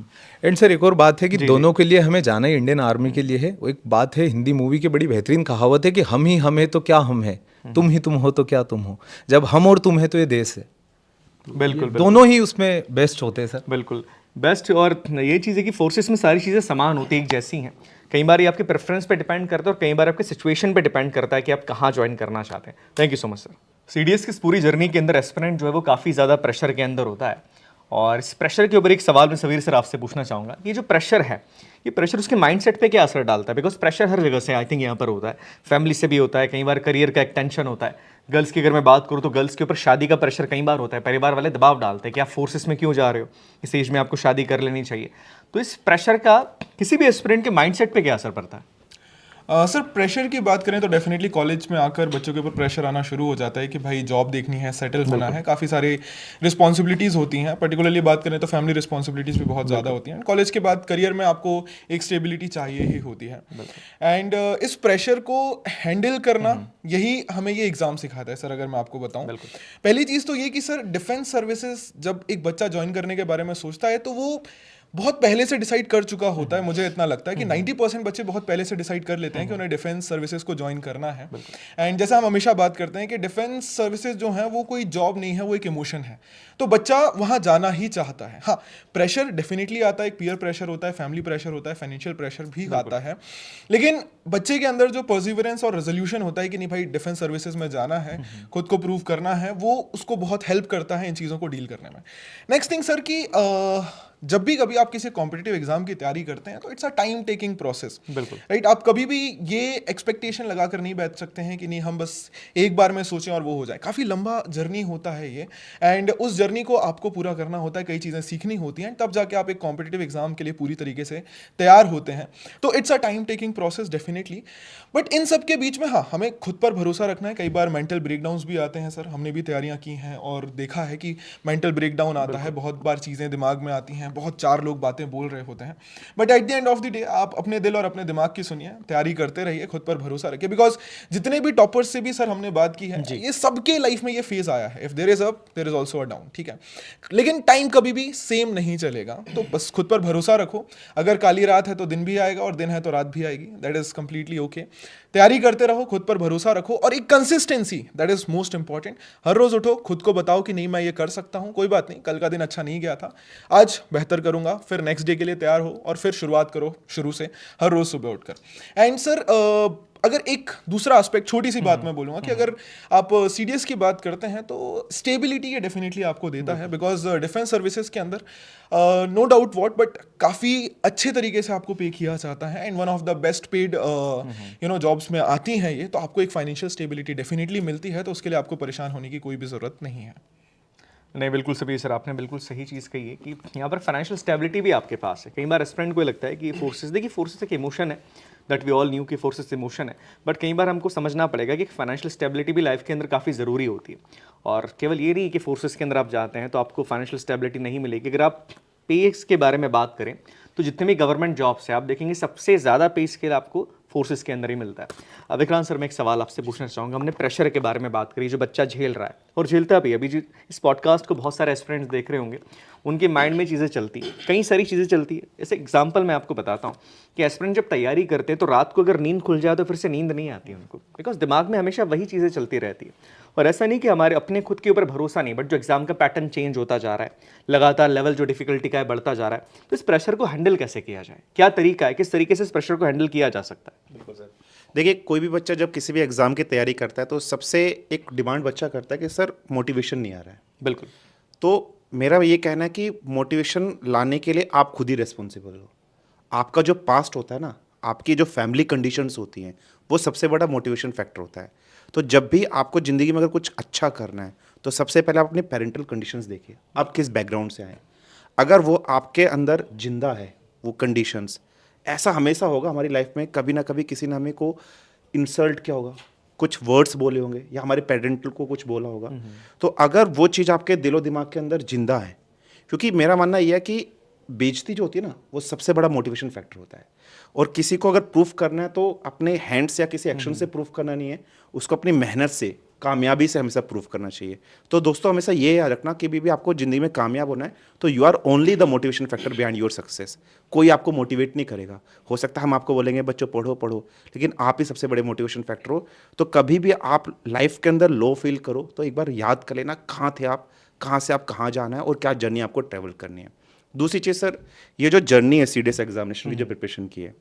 And sir एक और बात है कि दोनों के लिए हमें जाना ही इंडियन आर्मी के लिए है। वो एक बात है, हिंदी मूवी की बड़ी बेहतरीन कहावत है कि हम ही हम है तो क्या हम है, तुम ही तुम हो तो क्या तुम हो। जब हम और तुम है तो ये देश है। बिल्कुल दोनों ही उसमें बेस्ट होते हैं सर। बिल्कुल बेस्ट। और ये चीज़ है कि फोर्सेस में सारी चीज़ें समान होती हैं, एक जैसी हैं। कई बार ये आपके प्रेफरेंस पे डिपेंड करता है और कई बार आपके सिचुएशन पे डिपेंड करता है कि आप कहाँ ज्वाइन करना चाहते हैं। Thank you so much sir. CDS की इस पूरी जर्नी के अंदर एस्पिरेंट जो है वो काफ़ी ज़्यादा प्रेशर के अंदर होता है, और इस प्रेशर के ऊपर एक सवाल मैं सवीर सर आपसे पूछना चाहूँगा। ये जो प्रेशर है, ये प्रेशर उसके माइंडसेट पे क्या असर डालता है? बिकॉज प्रेशर हर जगह से आई थिंक यहाँ पर होता है, फैमिली से भी होता है, कई बार करियर का एक टेंशन होता है। गर्ल्स की अगर मैं बात करूँ तो गर्ल्स के ऊपर शादी का प्रेशर कई बार होता है, परिवार वाले दबाव डालते हैं कि आप फोर्सेस में क्यों जा रहे हो, इस एज में आपको शादी कर लेनी चाहिए। तो इस प्रेशर का किसी भी एस्पिरेंट के माइंडसेट पे क्या असर पड़ता है? सर प्रेशर की बात करें तो डेफिनेटली कॉलेज में आकर बच्चों के ऊपर प्रेशर आना शुरू हो जाता है कि भाई जॉब देखनी है, सेटल होना है, काफ़ी सारे रिस्पॉन्सिबिलिटीज़ होती हैं। पर्टिकुलरली बात करें तो फैमिली रिस्पॉन्सिबिलिटीज़ भी बहुत ज़्यादा होती हैं। कॉलेज के बाद करियर में आपको एक स्टेबिलिटी चाहिए ही होती है। एंड इस प्रेशर को हैंडल करना, यही हमें ये एग्ज़ाम सिखाता है सर। अगर मैं आपको बताऊँ, पहली चीज़ तो ये कि सर डिफेंस सर्विसेज जब एक बच्चा ज्वाइन करने के बारे में सोचता है तो वो बहुत पहले से डिसाइड कर चुका होता है। मुझे इतना लगता है कि 90% बच्चे बहुत पहले से डिसाइड कर लेते हैं कि उन्हें डिफेंस सर्विसेज को ज्वाइन करना है। एंड जैसा हम हमेशा बात करते हैं कि डिफेंस सर्विसेज जो है वो कोई जॉब नहीं है, वो एक इमोशन है। तो बच्चा वहाँ जाना ही चाहता है। हाँ, प्रेशर डेफिनेटली आता है, एक पीयर प्रेशर होता है, फैमिली प्रेशर होता है, फाइनेंशियल प्रेशर भी आता है, लेकिन बच्चे के अंदर जो परसिवरेंस और रेजोल्यूशन होता है कि नहीं भाई डिफेंस सर्विसेज में जाना है, खुद को प्रूव करना है, वो उसको बहुत हेल्प करता है इन चीज़ों को डील करने में। नेक्स्ट थिंग सर कि जब भी कभी आप किसी कॉम्पिटिटिव एग्जाम की तैयारी करते हैं तो it's a time taking process. बिल्कुल राइट। आप कभी भी ये एक्सपेक्टेशन लगाकर नहीं बैठ सकते हैं कि नहीं हम बस एक बार में सोचें और वो हो जाए। काफ़ी लंबा जर्नी होता है ये, एंड उस जर्नी को आपको पूरा करना होता है, कई चीज़ें सीखनी होती हैं, तब जाके आप एक कॉम्पिटिटिव एग्जाम के लिए पूरी तरीके से तैयार होते हैं। तो it's a time taking process definitely. But in सब के बीच में हाँ, हमें खुद पर भरोसा रखना है। कई बार मेंटल ब्रेकडाउन्स भी आते हैं सर, हमने भी तैयारियां की हैं और देखा है कि मेंटल ब्रेकडाउन आता है, बहुत बार चीज़ें दिमाग में आती हैं, बहुत चार लोग बातें बोल रहे होते हैं। But at the end of the day आप अपने दिल और अपने दिमाग की सुनिए, तैयारी करते रहिए, खुद पर भरोसा रखिए। बिकॉज जितने भी टॉपर्स से भी सर हमने बात की है, ये सबके लाइफ में ये फेज आया है। If there is up there is also a down, ठीक है। लेकिन टाइम कभी भी सेम नहीं चलेगा, तो बस खुद पर भरोसा रखो। अगर काली रात है तो दिन भी आएगा और दिन है तो रात भी आएगी, दैट इज कंप्लीटली ओके। तैयारी करते रहो, खुद पर भरोसा रखो और एक consistency, that is most important. हर रोज उठो, खुद को बताओ कि नहीं मैं ये कर सकता हूँ, कोई बात नहीं, कल का दिन अच्छा नहीं गया था, आज बेहतर करूंगा, फिर नेक्स्ट डे के लिए तैयार हो और फिर शुरुआत करो शुरू से, हर रोज सुबह उठकर। एंड सर अगर एक दूसरा एस्पेक्ट, छोटी सी बात मैं बोलूँगा कि अगर आप सीडीएस की बात करते हैं तो स्टेबिलिटी ये डेफिनेटली आपको देता है। बिकॉज डिफेंस सर्विसेज के अंदर नो डाउट व्हाट, बट काफ़ी अच्छे तरीके से आपको पे किया जाता है, and one of the best paid jobs में आती हैं ये, तो आपको एक फाइनेंशियल स्टेबिलिटी डेफिनेटली मिलती है। तो उसके लिए आपको परेशान होने की कोई भी ज़रूरत नहीं है। नहीं, बिल्कुल सभी सर, आपने बिल्कुल सही चीज़ कही है कि यहाँ पर फाइनेंशियल स्टेबिलिटी भी आपके पास है। कई बार एस्पिरेंट को लगता है कि फोर्सेस, देखिए फोर्सेस एक इमोशन है, दैट वी ऑल न्यू कि फोर्सेस इमोशन है, बट कई बार हमको समझना पड़ेगा कि फाइनेंशियल स्टेबिलिटी भी लाइफ के अंदर काफ़ी ज़रूरी होती है। और केवल ये नहीं कि फोर्सेस के अंदर आप जाते हैं तो आपको फाइनेंशियल स्टेबिलिटी नहीं मिलेगी। अगर आप पे के बारे में बात करें तो जितने भी गवर्नमेंट जॉब्स हैं आप देखेंगे सबसे ज़्यादा पे स्केल आपको फोर्सेस के अंदर ही मिलता है। अब विक्रांत सर, मैं एक सवाल आपसे पूछना चाहूँगा। हमने प्रेशर के बारे में बात करी, जो बच्चा झेल रहा है और झेलता भी। अभी इस पॉडकास्ट को बहुत सारे एस्पिरेंट्स देख रहे होंगे, उनके माइंड में चीज़ें चलती हैं, कई सारी चीज़ें चलती है। जैसे एग्जाम्पल मैं आपको बताता हूँ कि एस्पिरेंट जब तैयारी करते हैं तो रात को अगर नींद खुल जाए तो फिर से नींद नहीं आती उनको, बिकॉज दिमाग में हमेशा वही चीज़ें चलती रहती है। और ऐसा नहीं कि हमारे अपने खुद के ऊपर भरोसा नहीं, बट जो एग्जाम का पैटर्न चेंज होता जा रहा है, लगातार लेवल जो डिफिकल्टी का है बढ़ता जा रहा है, तो इस प्रेशर को हैंडल कैसे किया जाए? क्या तरीका है, किस तरीके से इस प्रेशर को हैंडल किया जा सकता है? बिल्कुल सर, देखिए कोई भी बच्चा जब किसी भी एग्ज़ाम की तैयारी करता है तो सबसे एक डिमांड बच्चा करता है कि सर मोटिवेशन नहीं आ रहा है। बिल्कुल। तो मेरा ये कहना है कि मोटिवेशन लाने के लिए आप खुद ही रिस्पॉन्सिबल हो। आपका जो पास्ट होता है ना, आपकी जो फैमिली कंडीशंस होती हैं, वो सबसे बड़ा मोटिवेशन फैक्टर होता है। तो जब भी आपको ज़िंदगी में अगर कुछ अच्छा करना है तो सबसे पहले आप अपने पेरेंटल कंडीशंस देखिए, आप किस बैकग्राउंड से आए। अगर वो आपके अंदर जिंदा है वो कंडीशंस, ऐसा हमेशा होगा हमारी लाइफ में, कभी ना कभी किसी ने हमें को इंसल्ट किया होगा, कुछ वर्ड्स बोले होंगे या हमारे पेरेंटल को कुछ बोला होगा। तो अगर वो चीज़ आपके दिलो दिमाग के अंदर जिंदा है, क्योंकि मेरा मानना यह है कि बेइज्जती जो होती है ना, वो सबसे बड़ा मोटिवेशन फैक्टर होता है। और किसी को अगर प्रूफ करना है तो अपने हैंड से या किसी एक्शन से प्रूफ करना नहीं है, उसको अपनी मेहनत से कामयाबी से हमेशा प्रूव करना चाहिए। तो दोस्तों हमेशा ये याद रखना कि भी आपको ज़िंदगी में कामयाब होना है तो you are only the motivation factor behind your success. कोई आपको मोटिवेट नहीं करेगा। हो सकता है हम आपको बोलेंगे बच्चों पढ़ो पढ़ो, लेकिन आप ही सबसे बड़े मोटिवेशन फैक्टर हो। तो कभी भी आप लाइफ के अंदर लो फील करो तो एक बार याद कर लेना कहाँ थे आप, कहाँ से आप कहाँ जाना है और क्या जर्नी आपको ट्रैवल करनी है। दूसरी चीज़ सर, ये जो जर्नी है सीडीएस एग्जामिनेशन की जो प्रिपरेशन की है,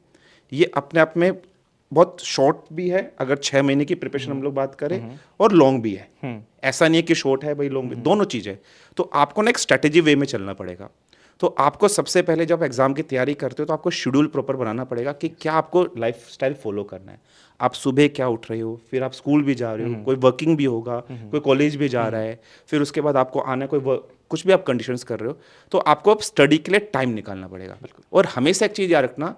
ये अपने आप में बहुत शॉर्ट भी है, अगर 6 महीने की प्रिपरेशन हम लोग बात करें, और लॉन्ग भी है। ऐसा नहीं है कि शॉर्ट है भाई लॉन्ग भी, दोनों चीज़ है। तो आपको ना एक स्ट्रेटेजी वे में चलना पड़ेगा। तो आपको सबसे पहले जब एग्जाम की तैयारी करते हो तो आपको शेड्यूल प्रॉपर बनाना पड़ेगा कि क्या आपको लाइफ स्टाइल फॉलो करना है। आप सुबह क्या उठ रहे हो, फिर आप स्कूल भी जा रहे हो, कोई वर्किंग भी होगा, कोई कॉलेज भी जा रहा है, फिर उसके बाद आपको आना है, कुछ भी आप कंडीशंस कर रहे हो, तो आपको अब स्टडी के लिए टाइम निकालना पड़ेगा। और हमेशा एक चीज़ याद रखना,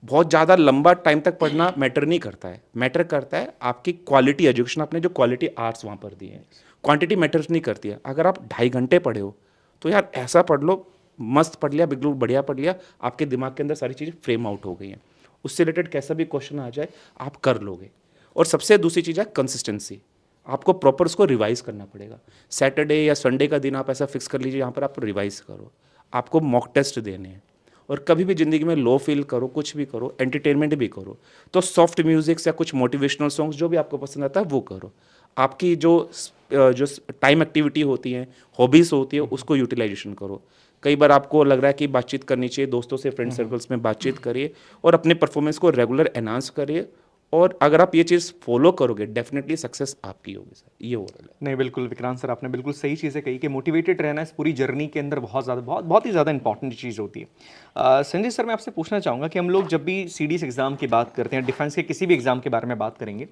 बहुत ज़्यादा लंबा टाइम तक पढ़ना मैटर नहीं करता है, मैटर करता है आपकी क्वालिटी एजुकेशन, आपने जो क्वालिटी आर्ट्स वहाँ पर दी है। क्वांटिटी मैटर्स नहीं करती है। अगर आप 2.5 घंटे पढ़े हो तो यार ऐसा पढ़ लो, मस्त पढ़ लिया, बिल्कुल बढ़िया पढ़ लिया, आपके दिमाग के अंदर सारी चीज़ें फ्रेम आउट हो गई हैं, उससे रिलेटेड कैसा भी क्वेश्चन आ जाए आप कर लोगे। और सबसे दूसरी चीज़ है कंसिस्टेंसी। आपको प्रॉपर उसको रिवाइज करना पड़ेगा। सैटरडे या संडे का दिन आप ऐसा फिक्स कर लीजिए यहाँ पर आप रिवाइज करो। आपको मॉक टेस्ट देने हैं। और कभी भी ज़िंदगी में लो फील करो, कुछ भी करो, एंटरटेनमेंट भी करो, तो सॉफ्ट म्यूजिक्स या कुछ मोटिवेशनल सॉन्ग्स जो भी आपको पसंद आता है वो करो। आपकी जो टाइम एक्टिविटी होती है, हॉबीज़ होती है, उसको यूटिलाइजेशन करो। कई बार आपको लग रहा है कि बातचीत करनी चाहिए, दोस्तों से, फ्रेंड सर्कल्स में बातचीत करिए और अपने परफॉर्मेंस को रेगुलर एनहांस करिए। और अगर आप ये चीज़ फॉलो करोगे डेफिनेटली सक्सेस आपकी होगी सर। ये ओवरऑल है। नहीं, बिल्कुल विक्रांत सर, आपने बिल्कुल सही चीज़ें कही कि मोटिवेटेड रहना इस पूरी जर्नी के अंदर बहुत ही ज़्यादा इंपॉर्टेंट चीज़ होती है। संजय सर, मैं आपसे पूछना चाहूँगा कि हम लोग जब भी सीडीएस एग्ज़ाम की बात करते हैं, डिफेंस के किसी भी एग्ज़ाम के बारे में बात करेंगे,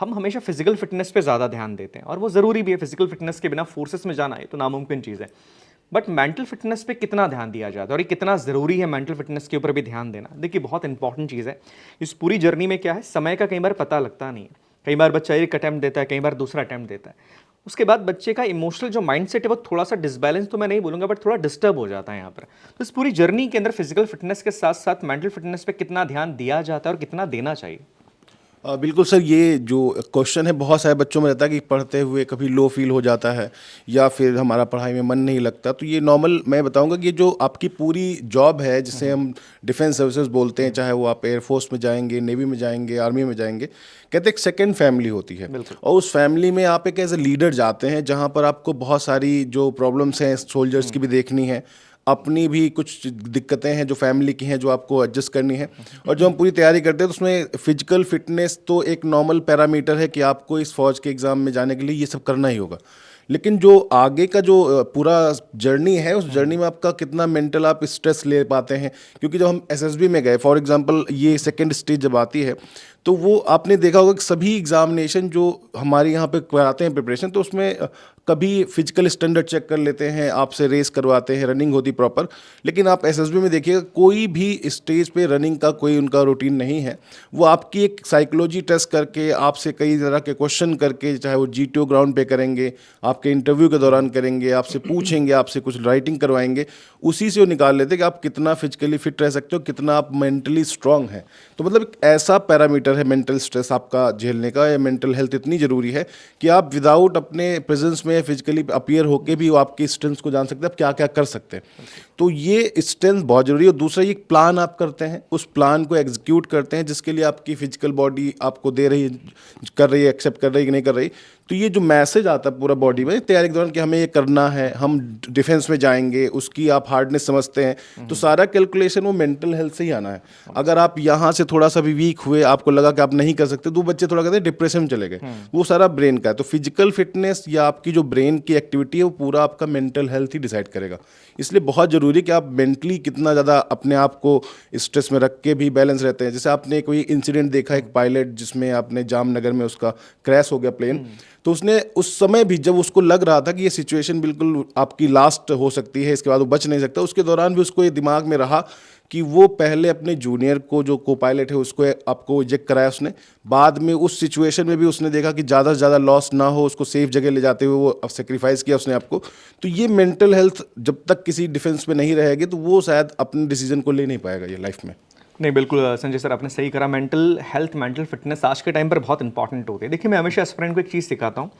हम हमेशा फिजिकल फिटनेस पे ज़्यादा ध्यान देते हैं और वो ज़रूरी भी है। फिजिकल फिटनेस के बिना फोर्सेस में जाना है तो नामुमकिन चीज़ है। बट मेंटल फिटनेस पे कितना ध्यान दिया जाता है और ये कितना ज़रूरी है मेंटल फिटनेस के ऊपर भी ध्यान देना? देखिए, बहुत इंपॉर्टेंट चीज़ है। इस पूरी जर्नी में क्या है, समय का कई बार पता लगता नहीं है। कई बार बच्चा एक अटैम्प्ट देता है, कई बार दूसरा अटैम्प्ट देता है। उसके बाद बच्चे का इमोशनल जो माइंडसेट है वो थोड़ा सा डिसबैलेंस तो मैं नहीं बोलूँगा, बट थोड़ा डिस्टर्ब हो जाता है यहाँ पर। तो इस पूरी जर्नी के अंदर फिजिकल फिटनेस के साथ साथ मेंटल फिटनेस पे कितना ध्यान दिया जाता है और कितना देना चाहिए? बिल्कुल सर, ये जो क्वेश्चन है बहुत सारे बच्चों में रहता है कि पढ़ते हुए कभी लो फील हो जाता है या फिर हमारा पढ़ाई में मन नहीं लगता। तो ये नॉर्मल, मैं बताऊंगा कि ये जो आपकी पूरी जॉब है जिसे हम डिफेंस सर्विसेज बोलते हैं, चाहे वो आप एयरफोर्स में जाएंगे, नेवी में जाएंगे, आर्मी में जाएंगे, कहते हैं एक सेकेंड फैमिली होती है। और उस फैमिली में आप एक एज ए लीडर जाते हैं जहाँ पर आपको बहुत सारी जो प्रॉब्लम्स हैं सोल्जर्स की भी देखनी है, अपनी भी कुछ दिक्कतें हैं जो फैमिली की हैं जो आपको एडजस्ट करनी है। और जो हम पूरी तैयारी करते हैं तो उसमें फिजिकल फिटनेस तो एक नॉर्मल पैरामीटर है कि आपको इस फौज के एग्ज़ाम में जाने के लिए ये सब करना ही होगा। लेकिन जो आगे का जो पूरा जर्नी है, उस जर्नी में आपका कितना मेंटल आप स्ट्रेस ले पाते हैं, क्योंकि जब हम एसएसबी में गए फॉर एग्जांपल, ये सेकंड स्टेज जब आती है तो वो आपने देखा होगा कि सभी एग्जामिनेशन जो हमारे यहाँ पे कराते हैं प्रिपरेशन, तो उसमें कभी फिजिकल स्टैंडर्ड चेक कर लेते हैं, आपसे रेस करवाते हैं, रनिंग होती प्रॉपर। लेकिन आप एसएसबी में देखिएगा कोई भी स्टेज पे रनिंग का कोई उनका रूटीन नहीं है। वो आपकी एक साइकोलॉजी टेस्ट करके, आपसे कई तरह के क्वेश्चन करके, चाहे वो जीटीओ ग्राउंड पे करेंगे, आपके इंटरव्यू के दौरान करेंगे, आपसे पूछेंगे, आपसे कुछ राइटिंग करवाएंगे, उसी से वो निकाल लेते हैं कि आप कितना फिजिकली फिट रह सकते हो, कितना आप मेंटली स्ट्रांग हैं। तो मतलब एक ऐसा पैरामीटर है मेंटल स्ट्रेस आपका झेलने का, या मेंटल हेल्थ इतनी ज़रूरी है कि आप विदाउट अपने प्रेजेंस में फिजिकली अपीयर होके भी वो आपकी स्ट्रेंथ को जान सकते हैं, आप क्या क्या कर सकते हैं। तो ये स्ट्रेंथ बहुत ज़रूरी है। और दूसरा, ये प्लान आप करते हैं, उस प्लान को एग्जीक्यूट करते हैं जिसके लिए आपकी फिजिकल बॉडी आपको दे रही है, कर रही है, एक्सेप्ट कर रही है कि नहीं कर रही। तो ये जो मैसेज आता है पूरा बॉडी में तैयारी के दौरान कि हमें ये करना है, हम डिफेंस में जाएंगे, उसकी आप हार्डनेस समझते हैं, तो सारा कैलकुलेशन वो मेंटल हेल्थ से ही आना है। अगर आप यहाँ से थोड़ा सा भी वीक हुए, आपको लगा कि आप नहीं कर सकते, तो बच्चे थोड़ा कहते हैं डिप्रेशन में चले गए, वो सारा ब्रेन का है। तो फिजिकल फिटनेस या आपकी जो ब्रेन की एक्टिविटी है वो पूरा आपका मेंटल हेल्थ ही डिसाइड करेगा। इसलिए बहुत ज़रूरी है कि आप मेंटली कितना ज़्यादा अपने आप को स्ट्रेस में रख के भी बैलेंस रहते हैं। जैसे आपने कोई इंसिडेंट देखा, एक पायलट जिसमें आपने जामनगर में उसका क्रैश हो गया प्लेन, तो उसने उस समय भी जब उसको लग रहा था कि ये सिचुएशन बिल्कुल आपकी लास्ट हो सकती है, इसके बाद वो बच नहीं सकता, उसके दौरान भी उसको ये दिमाग में रहा कि वो पहले अपने जूनियर को, जो को पायलट है, उसको आपको इजेक्ट कराया उसने। बाद में उस सिचुएशन में भी उसने देखा कि ज़्यादा से ज़्यादा लॉस ना हो, उसको सेफ जगह ले जाते हुए वो सेक्रीफाइस किया उसने आपको। तो ये मेंटल हेल्थ जब तक किसी डिफेंस में नहीं रहेगी तो वो शायद अपने डिसीजन को ले नहीं पाएगा ये लाइफ में। नहीं बिल्कुल संजय सर आपने सही करा। मेंटल हेल्थ मेंटल फिटनेस आज के टाइम पर बहुत इंपॉर्टेंट होती है। देखिए मैं हमेशा एस्पिरेंट को एक चीज़ सिखाता हूँ,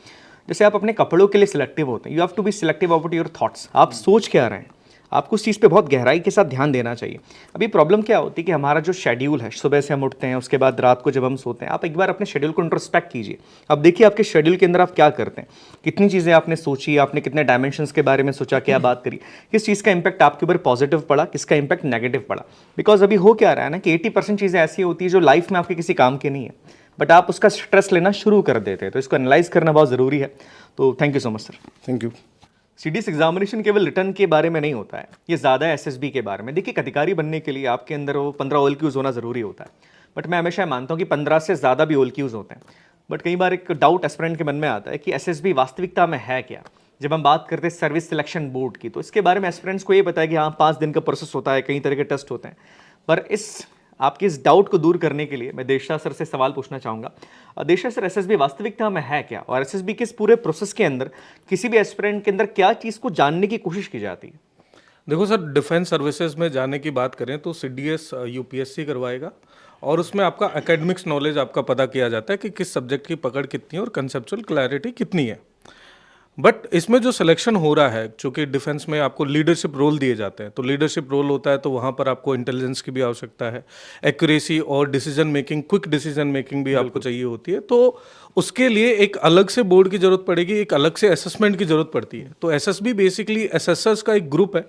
जैसे आप अपने कपड़ों के लिए सिलेक्टिव होते हैं, you have to be selective about your thoughts. आप सोच क्या रहे हैं, आपको उस चीज़ पे बहुत गहराई के साथ ध्यान देना चाहिए। अभी प्रॉब्लम क्या होती है कि हमारा जो शेड्यूल है, सुबह से हम उठते हैं, उसके बाद रात को जब हम सोते हैं, आप एक बार अपने शेड्यूल को इंट्रोस्पेक्ट कीजिए। अब देखिए आपके शेड्यूल के अंदर आप क्या करते हैं, कितनी चीज़ें आपने सोची, आपने कितने डायमेंशंस के बारे में सोचा, क्या बात करी, किस चीज़ का इंपैक्ट आपके ऊपर पॉजिटिव पड़ा, किसका इंपैक्ट नेगेटिव पड़ा। बिकॉज अभी हो क्या रहा है ना कि 80% चीज़ें ऐसी होती है जो लाइफ में आपके किसी काम की नहीं है, बट आप उसका स्ट्रेस लेना शुरू कर देते हैं। तो इसको एनालाइज करना बहुत ज़रूरी है। तो thank you so much sir. Thank you. CDS examination केवल रिटर्न के बारे में नहीं होता है, ये ज़्यादा एसएसबी के बारे में। देखिए एक अधिकारी बनने के लिए आपके अंदर वो 15 OLQs होना ज़रूरी होता है, बट मैं हमेशा मानता हूँ कि 15 से ज़्यादा भी OLQs होते हैं। बट कई बार एक डाउट एस्पिरेंट के मन में आता है कि एसएसबी वास्तविकता में है क्या। जब हम बात करते हैं सर्विस सिलेक्शन बोर्ड की, तो इसके बारे में एस्पिरेंट्स को ये पता है कि हाँ 5 दिन का प्रोसेस होता है, कई तरह के टेस्ट होते हैं। पर आपके इस डाउट को दूर करने के लिए मैं देशा सर से सवाल पूछना चाहूँगा। देशा सर, एसएसबी वास्तविकता में है क्या, और एसएसबी के इस पूरे प्रोसेस के अंदर किसी भी एस्पिरेंट के अंदर क्या चीज़ को जानने की कोशिश की जाती है? देखो सर, डिफेंस सर्विसेज में जाने की बात करें तो सीडीएस यूपीएससी करवाएगा, और उसमें आपका एकेडमिक्स नॉलेज आपका पता किया जाता है कि किस सब्जेक्ट की पकड़ कितनी है और कंसेप्चुअल क्लैरिटी कितनी है। बट इसमें जो सिलेक्शन हो रहा है, चूंकि डिफेंस में आपको लीडरशिप रोल दिए जाते हैं, तो लीडरशिप रोल होता है तो वहाँ पर आपको इंटेलिजेंस की भी आवश्यकता है, एक्यूरेसी और decision making, quick decision making भी आपको चाहिए होती है। तो उसके लिए एक अलग से बोर्ड की जरूरत पड़ेगी, एक अलग से असेसमेंट की जरूरत पड़ती है। तो एसएसबी बेसिकली एसेसर्स का एक ग्रुप है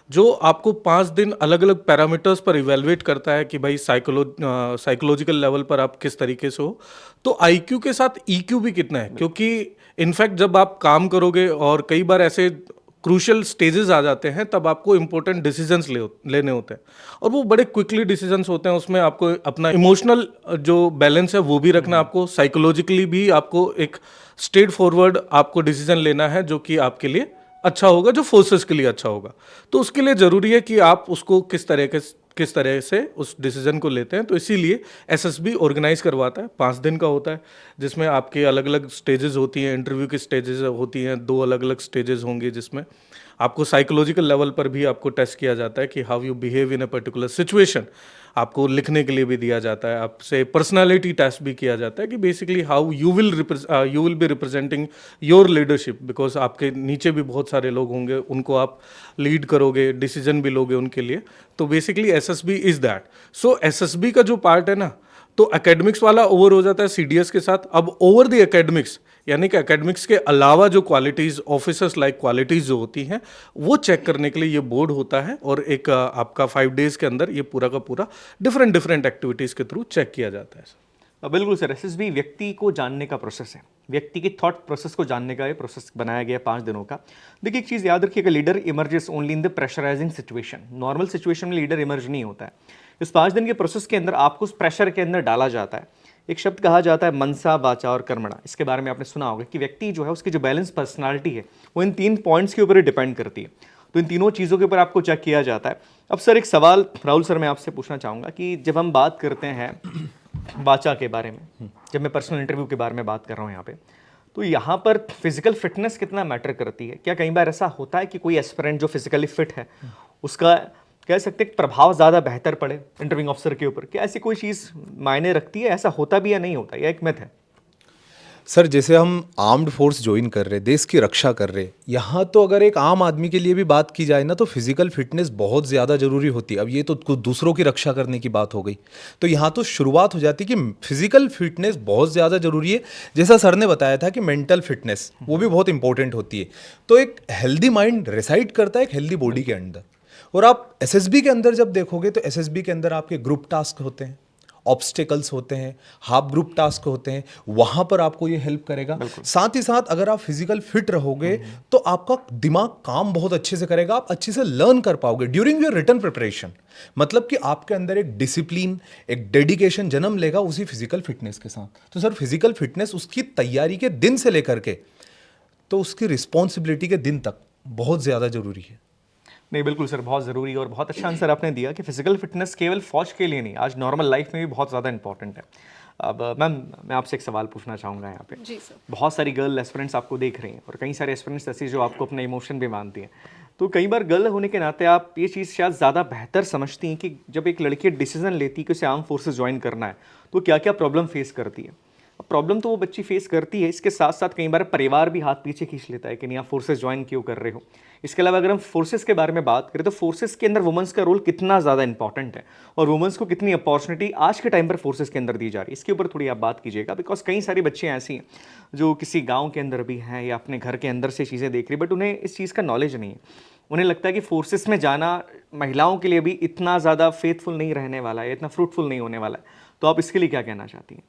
जो आपको 5 दिन अलग अलग पैरामीटर्स पर इवेलुएट करता है कि भाई साइकोलॉजिकल लेवल पर आप किस तरीके से हो, तो आईक्यू के साथ ईक्यू भी कितना है। क्योंकि इनफैक्ट जब आप काम करोगे और कई बार ऐसे क्रूशियल स्टेजेस आ जाते हैं, तब आपको इंपॉर्टेंट डिसीजंस लेने होते हैं, और वो बड़े क्विकली डिसीजंस होते हैं। उसमें आपको अपना इमोशनल जो बैलेंस है वो भी रखना, आपको साइकोलॉजिकली भी आपको एक स्ट्रेट फॉरवर्ड आपको डिसीजन लेना है जो कि आपके लिए अच्छा होगा, जो फोर्सेस के लिए अच्छा होगा। तो उसके लिए ज़रूरी है कि आप उसको किस तरह से उस डिसीजन को लेते हैं। तो इसीलिए एसएसबी ऑर्गेनाइज करवाता है, 5 दिन का होता है, जिसमें आपके अलग अलग स्टेजेस होती हैं, इंटरव्यू की स्टेजेस होती हैं, 2 अलग अलग स्टेजेस होंगे, जिसमें आपको साइकोलॉजिकल लेवल पर भी आपको टेस्ट किया जाता है कि how you behave in a particular situation. आपको लिखने के लिए भी दिया जाता है, आपसे पर्सनालिटी टेस्ट भी किया जाता है कि basically how you will be representing your leadership, because आपके नीचे भी बहुत सारे लोग होंगे, उनको आप लीड करोगे, डिसीजन भी लोगे उनके लिए। तो basically SSB is that. So SSB का जो पार्ट है ना, तो एकेडमिक्स वाला ओवर हो जाता है सीडीएस के साथ। अब ओवर द एकेडमिक्स, यानी कि एकेडमिक्स के अलावा जो क्वालिटीज़, ऑफिसर्स लाइक क्वालिटीज़ जो होती हैं, वो चेक करने के लिए ये बोर्ड होता है, और एक आपका 5 डेज़ के अंदर ये पूरा का पूरा डिफरेंट एक्टिविटीज़ के थ्रू चेक किया जाता है। बिल्कुल सर, एसएसबी व्यक्ति को जानने का प्रोसेस है, व्यक्ति की थॉट प्रोसेस को जानने का ये प्रोसेस बनाया गया 5 दिनों का। देखिए एक चीज़ याद रखिएगा, leader emerges only in the pressurising situation. Normal situation में लीडर इमर्ज नहीं होता है। इस 5 दिन के प्रोसेस के अंदर आपको उस प्रेशर के अंदर डाला जाता है। एक शब्द कहा जाता है मनसा, वाचा और कर्मणा। इसके बारे में आपने सुना होगा कि व्यक्ति जो है, उसकी जो बैलेंस पर्सनालिटी है, वो इन 3 पॉइंट्स के ऊपर ही डिपेंड करती है। तो इन तीनों चीज़ों के ऊपर आपको चेक किया जाता है। अब सर एक सवाल राहुल सर मैं आपसे पूछना चाहूँगा कि जब हम बात करते हैं वाचा के बारे में, जब मैं पर्सनल इंटरव्यू के बारे में बात कर रहा हूँ यहाँ पे, तो यहाँ पर फिजिकल फिटनेस कितना मैटर करती है? क्या कई बार ऐसा होता है कि कोई एस्पिरेंट जो फिजिकली फिट है, उसका कह सकते हैं प्रभाव ज़्यादा बेहतर पड़े इंटरव्यूइंग ऑफिसर के ऊपर? क्या ऐसी कोई चीज़ मायने रखती है? ऐसा होता भी या नहीं होता, या एक मिथ है? सर जैसे हम आर्म्ड फोर्स ज्वाइन कर रहे, देश की रक्षा कर रहे, यहाँ तो अगर एक आम आदमी के लिए भी बात की जाए ना, तो फिजिकल फिटनेस बहुत ज़्यादा ज़रूरी होती है। अब ये तो कुछ दूसरों की रक्षा करने की बात हो गई, तो यहाँ तो शुरुआत हो जाती है कि फिजिकल फिटनेस बहुत ज़्यादा ज़रूरी है। जैसा सर ने बताया था कि मेंटल फिटनेस वो भी बहुत इंपॉर्टेंट होती है। तो एक हेल्दी माइंड रिसाइड करता है एक हेल्दी बॉडी के अंदर। और आप एसएसबी के अंदर जब देखोगे तो एसएसबी के अंदर आपके ग्रुप टास्क होते हैं, ऑब्स्टिकल्स होते हैं, हाफ ग्रुप टास्क होते हैं, वहाँ पर आपको ये हेल्प करेगा। साथ ही साथ अगर आप फिजिकल फिट रहोगे तो आपका दिमाग काम बहुत अच्छे से करेगा, आप अच्छे से लर्न कर पाओगे ड्यूरिंग योर रिटन प्रिपरेशन। मतलब कि आपके अंदर एक डिसिप्लिन, एक डेडिकेशन जन्म लेगा उसी फिजिकल फिटनेस के साथ। तो सर फिजिकल फिटनेस उसकी तैयारी के दिन से लेकर के तो उसकी रिस्पॉन्सिबिलिटी के दिन तक बहुत ज़्यादा ज़रूरी है। नहीं बिल्कुल सर, बहुत ज़रूरी है, और बहुत अच्छा आंसर आपने दिया कि फिजिकल फिटनेस केवल फौज के लिए नहीं, आज नॉर्मल लाइफ में भी बहुत ज़्यादा इंपॉर्टेंट है। अब मैम मैं आपसे एक सवाल पूछना चाहूँगा यहाँ पे। जी सर। बहुत सारी गर्ल एस्पिरेंट्स आपको देख रही हैं, और कई सारे एस्पिरेंट्स ऐसी जो आपको अपना इमोशन भी मानती हैं। तो कई बार गर्ल होने के नाते आप ये चीज़ शायद ज़्यादा बेहतर समझती हैं कि जब एक लड़की डिसीजन लेती है कि उसे आर्म फोर्सेस ज्वाइन करना है तो क्या क्या प्रॉब्लम फेस करती है। अब प्रॉब्लम तो वो बच्ची फेस करती है, इसके साथ साथ कई बार परिवार भी हाथ पीछे खींच लेता है कि नहीं आप फोर्सेस ज्वाइन क्यों कर रहे हो। इसके अलावा अगर हम फोर्सेस के बारे में बात करें तो फोर्सेस के अंदर वुमेंस का रोल कितना ज़्यादा इंपॉर्टेंट है और वुमेंस को कितनी अपॉर्चुनिटी आज के टाइम पर फोर्सेस के अंदर दी जा रही है, इसके ऊपर थोड़ी आप बात कीजिएगा। बिकॉज कई सारी बच्चे ऐसी हैं जो किसी गाँव के अंदर भी हैं या अपने घर के अंदर से चीज़ें देख रही, बट उन्हें इस चीज़ का नॉलेज नहीं है। उन्हें लगता है कि फोर्सेस में जाना महिलाओं के लिए भी इतना ज़्यादा फेथफुल नहीं रहने वाला है, इतना फ्रूटफुल नहीं होने वाला है। तो आप इसके लिए क्या कहना चाहती हैं?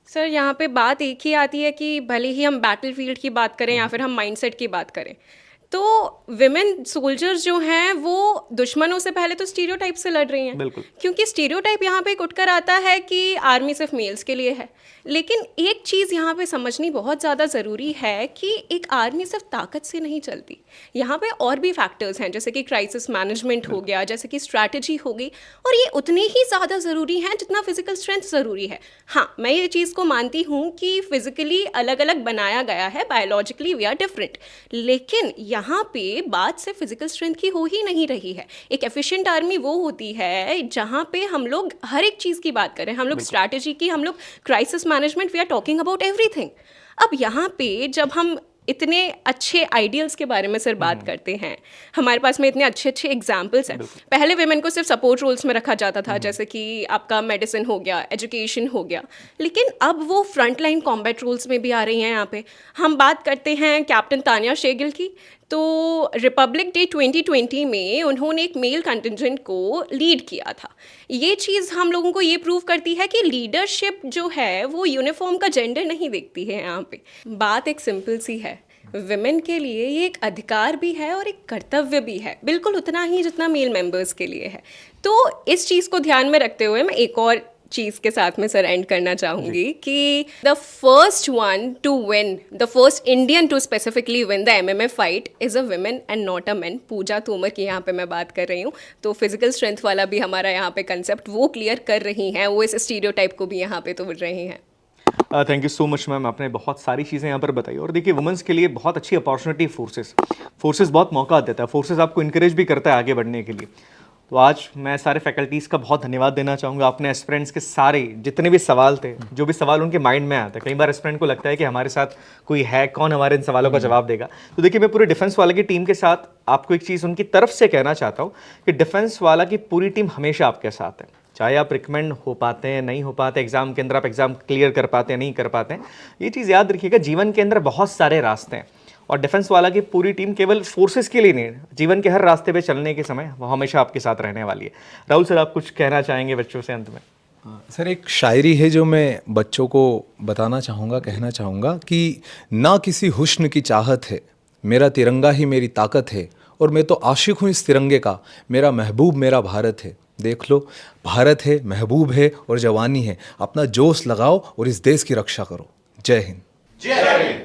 सर यहाँ पे बात एक ही आती है कि भले ही हम बैटल फील्ड की बात करें या फिर हम माइंडसेट की बात करें, तो विमेन सोल्जर्स जो हैं वो दुश्मनों से पहले तो स्टीरियोटाइप से लड़ रही हैं। बिल्कुल। क्योंकि स्टीरियोटाइप यहाँ पे उठकर आता है कि आर्मी सिर्फ मेल्स के लिए है। लेकिन एक चीज़ यहाँ पे समझनी बहुत ज़्यादा ज़रूरी है कि एक आर्मी सिर्फ ताकत से नहीं चलती। यहाँ पे और भी फैक्टर्स हैं, जैसे कि क्राइसिस मैनेजमेंट हो गया, जैसे कि स्ट्रैटेजी हो गई, और ये उतने ही ज़्यादा ज़रूरी हैं जितना फिजिकल स्ट्रेंथ ज़रूरी है। हाँ, मैं ये चीज़ को मानती हूँ कि फिजिकली अलग अलग बनाया गया है, बायोलॉजिकली वी आर डिफरेंट, लेकिन यहाँ पे बात सिर्फ फिजिकल स्ट्रेंथ की हो ही नहीं रही है। एक एफिशिएंट आर्मी वो होती है जहाँ पे हम लोग हर एक चीज़ की बात करें, हम लोग स्ट्रैटेजी की, हम लोग crisis management, we are talking about everything. अब यहाँ पे जब हम इतने अच्छे आइडियल्स के बारे में सर बात करते हैं, हमारे पास में इतने अच्छे अच्छे एग्जाम्पल्स हैं। पहले विमेन को सिर्फ सपोर्ट रोल्स में रखा जाता था, जैसे कि आपका मेडिसिन हो गया, एजुकेशन हो गया, लेकिन अब वो फ्रंट लाइन कॉम्बैट रोल्स में भी आ रही हैं। यहाँ पे हम बात करते हैं कैप्टन तानिया शेगिल की, तो रिपब्लिक डे 2020 में उन्होंने एक मेल कंटिजेंट को लीड किया था। ये चीज़ हम लोगों को ये प्रूव करती है कि लीडरशिप जो है वो यूनिफॉर्म का जेंडर नहीं देखती है। यहाँ पे बात एक सिंपल सी है, विमेन के लिए ये एक अधिकार भी है और एक कर्तव्य भी है, बिल्कुल उतना ही जितना मेल मेंबर्स के लिए है। तो इस चीज़ को ध्यान में रखते हुए मैं एक और चीज़ के साथ में सर एंड करना चाहूँगी कि the first one to win, the first Indian to specifically win the MMA fight is a women and not a man. Pooja Tomar की यहाँ पे मैं बात कर रही हूँ। तो फिजिकल स्ट्रेंथ वाला भी हमारा यहाँ पे कंसेप्ट वो क्लियर कर रही हैं, वो इस स्टीरियोटाइप को भी यहाँ पे तोड़ रही हैं। Thank you so much ma'am, आपने बहुत सारी चीज़ें यहाँ पर बताई। और देखिए वुमेंस के लिए बहुत अच्छी अपॉर्चुनिटी फोर्सेस बहुत मौका देता है, फोर्सेस आपको इनकरेज भी करता है आगे बढ़ने के लिए। तो आज मैं सारे फैकल्टीज़ का बहुत धन्यवाद देना चाहूँगा। आपने एस्पिरेंट्स के सारे जितने भी सवाल थे, जो भी सवाल उनके माइंड में आते हैं, कई बार एस्पिरेंट को लगता है कि हमारे साथ कोई है, कौन हमारे इन सवालों का जवाब देगा। तो देखिए मैं पूरे डिफेंस वाले की टीम के साथ आपको एक चीज़ उनकी तरफ से कहना चाहता हूँ कि डिफेंस वाला की पूरी टीम हमेशा आपके साथ है। चाहे आप रिकमेंड हो पाते हैं, नहीं हो पाते, एग्जाम के अंदर आप एग्जाम क्लियर कर पाते हैं, नहीं कर पाते हैं, ये चीज़ याद रखिएगा, जीवन के अंदर बहुत सारे रास्ते हैं और डिफेंस वाला की पूरी टीम केवल फोर्सेस के लिए नहीं, जीवन के हर रास्ते पे चलने के समय वो हमेशा आपके साथ रहने वाली है। राहुल सर, आप कुछ कहना चाहेंगे बच्चों से अंत में? सर, एक शायरी है जो मैं बच्चों को बताना चाहूँगा, कहना चाहूँगा कि ना किसी हुस्न की चाहत है, मेरा तिरंगा ही मेरी ताकत है, और मैं तो आशिक हूँ इस तिरंगे का, मेरा महबूब मेरा भारत है। देख लो, भारत है, महबूब है और जवानी है, अपना जोश लगाओ और इस देश की रक्षा करो। जय हिंद। जय हिंद।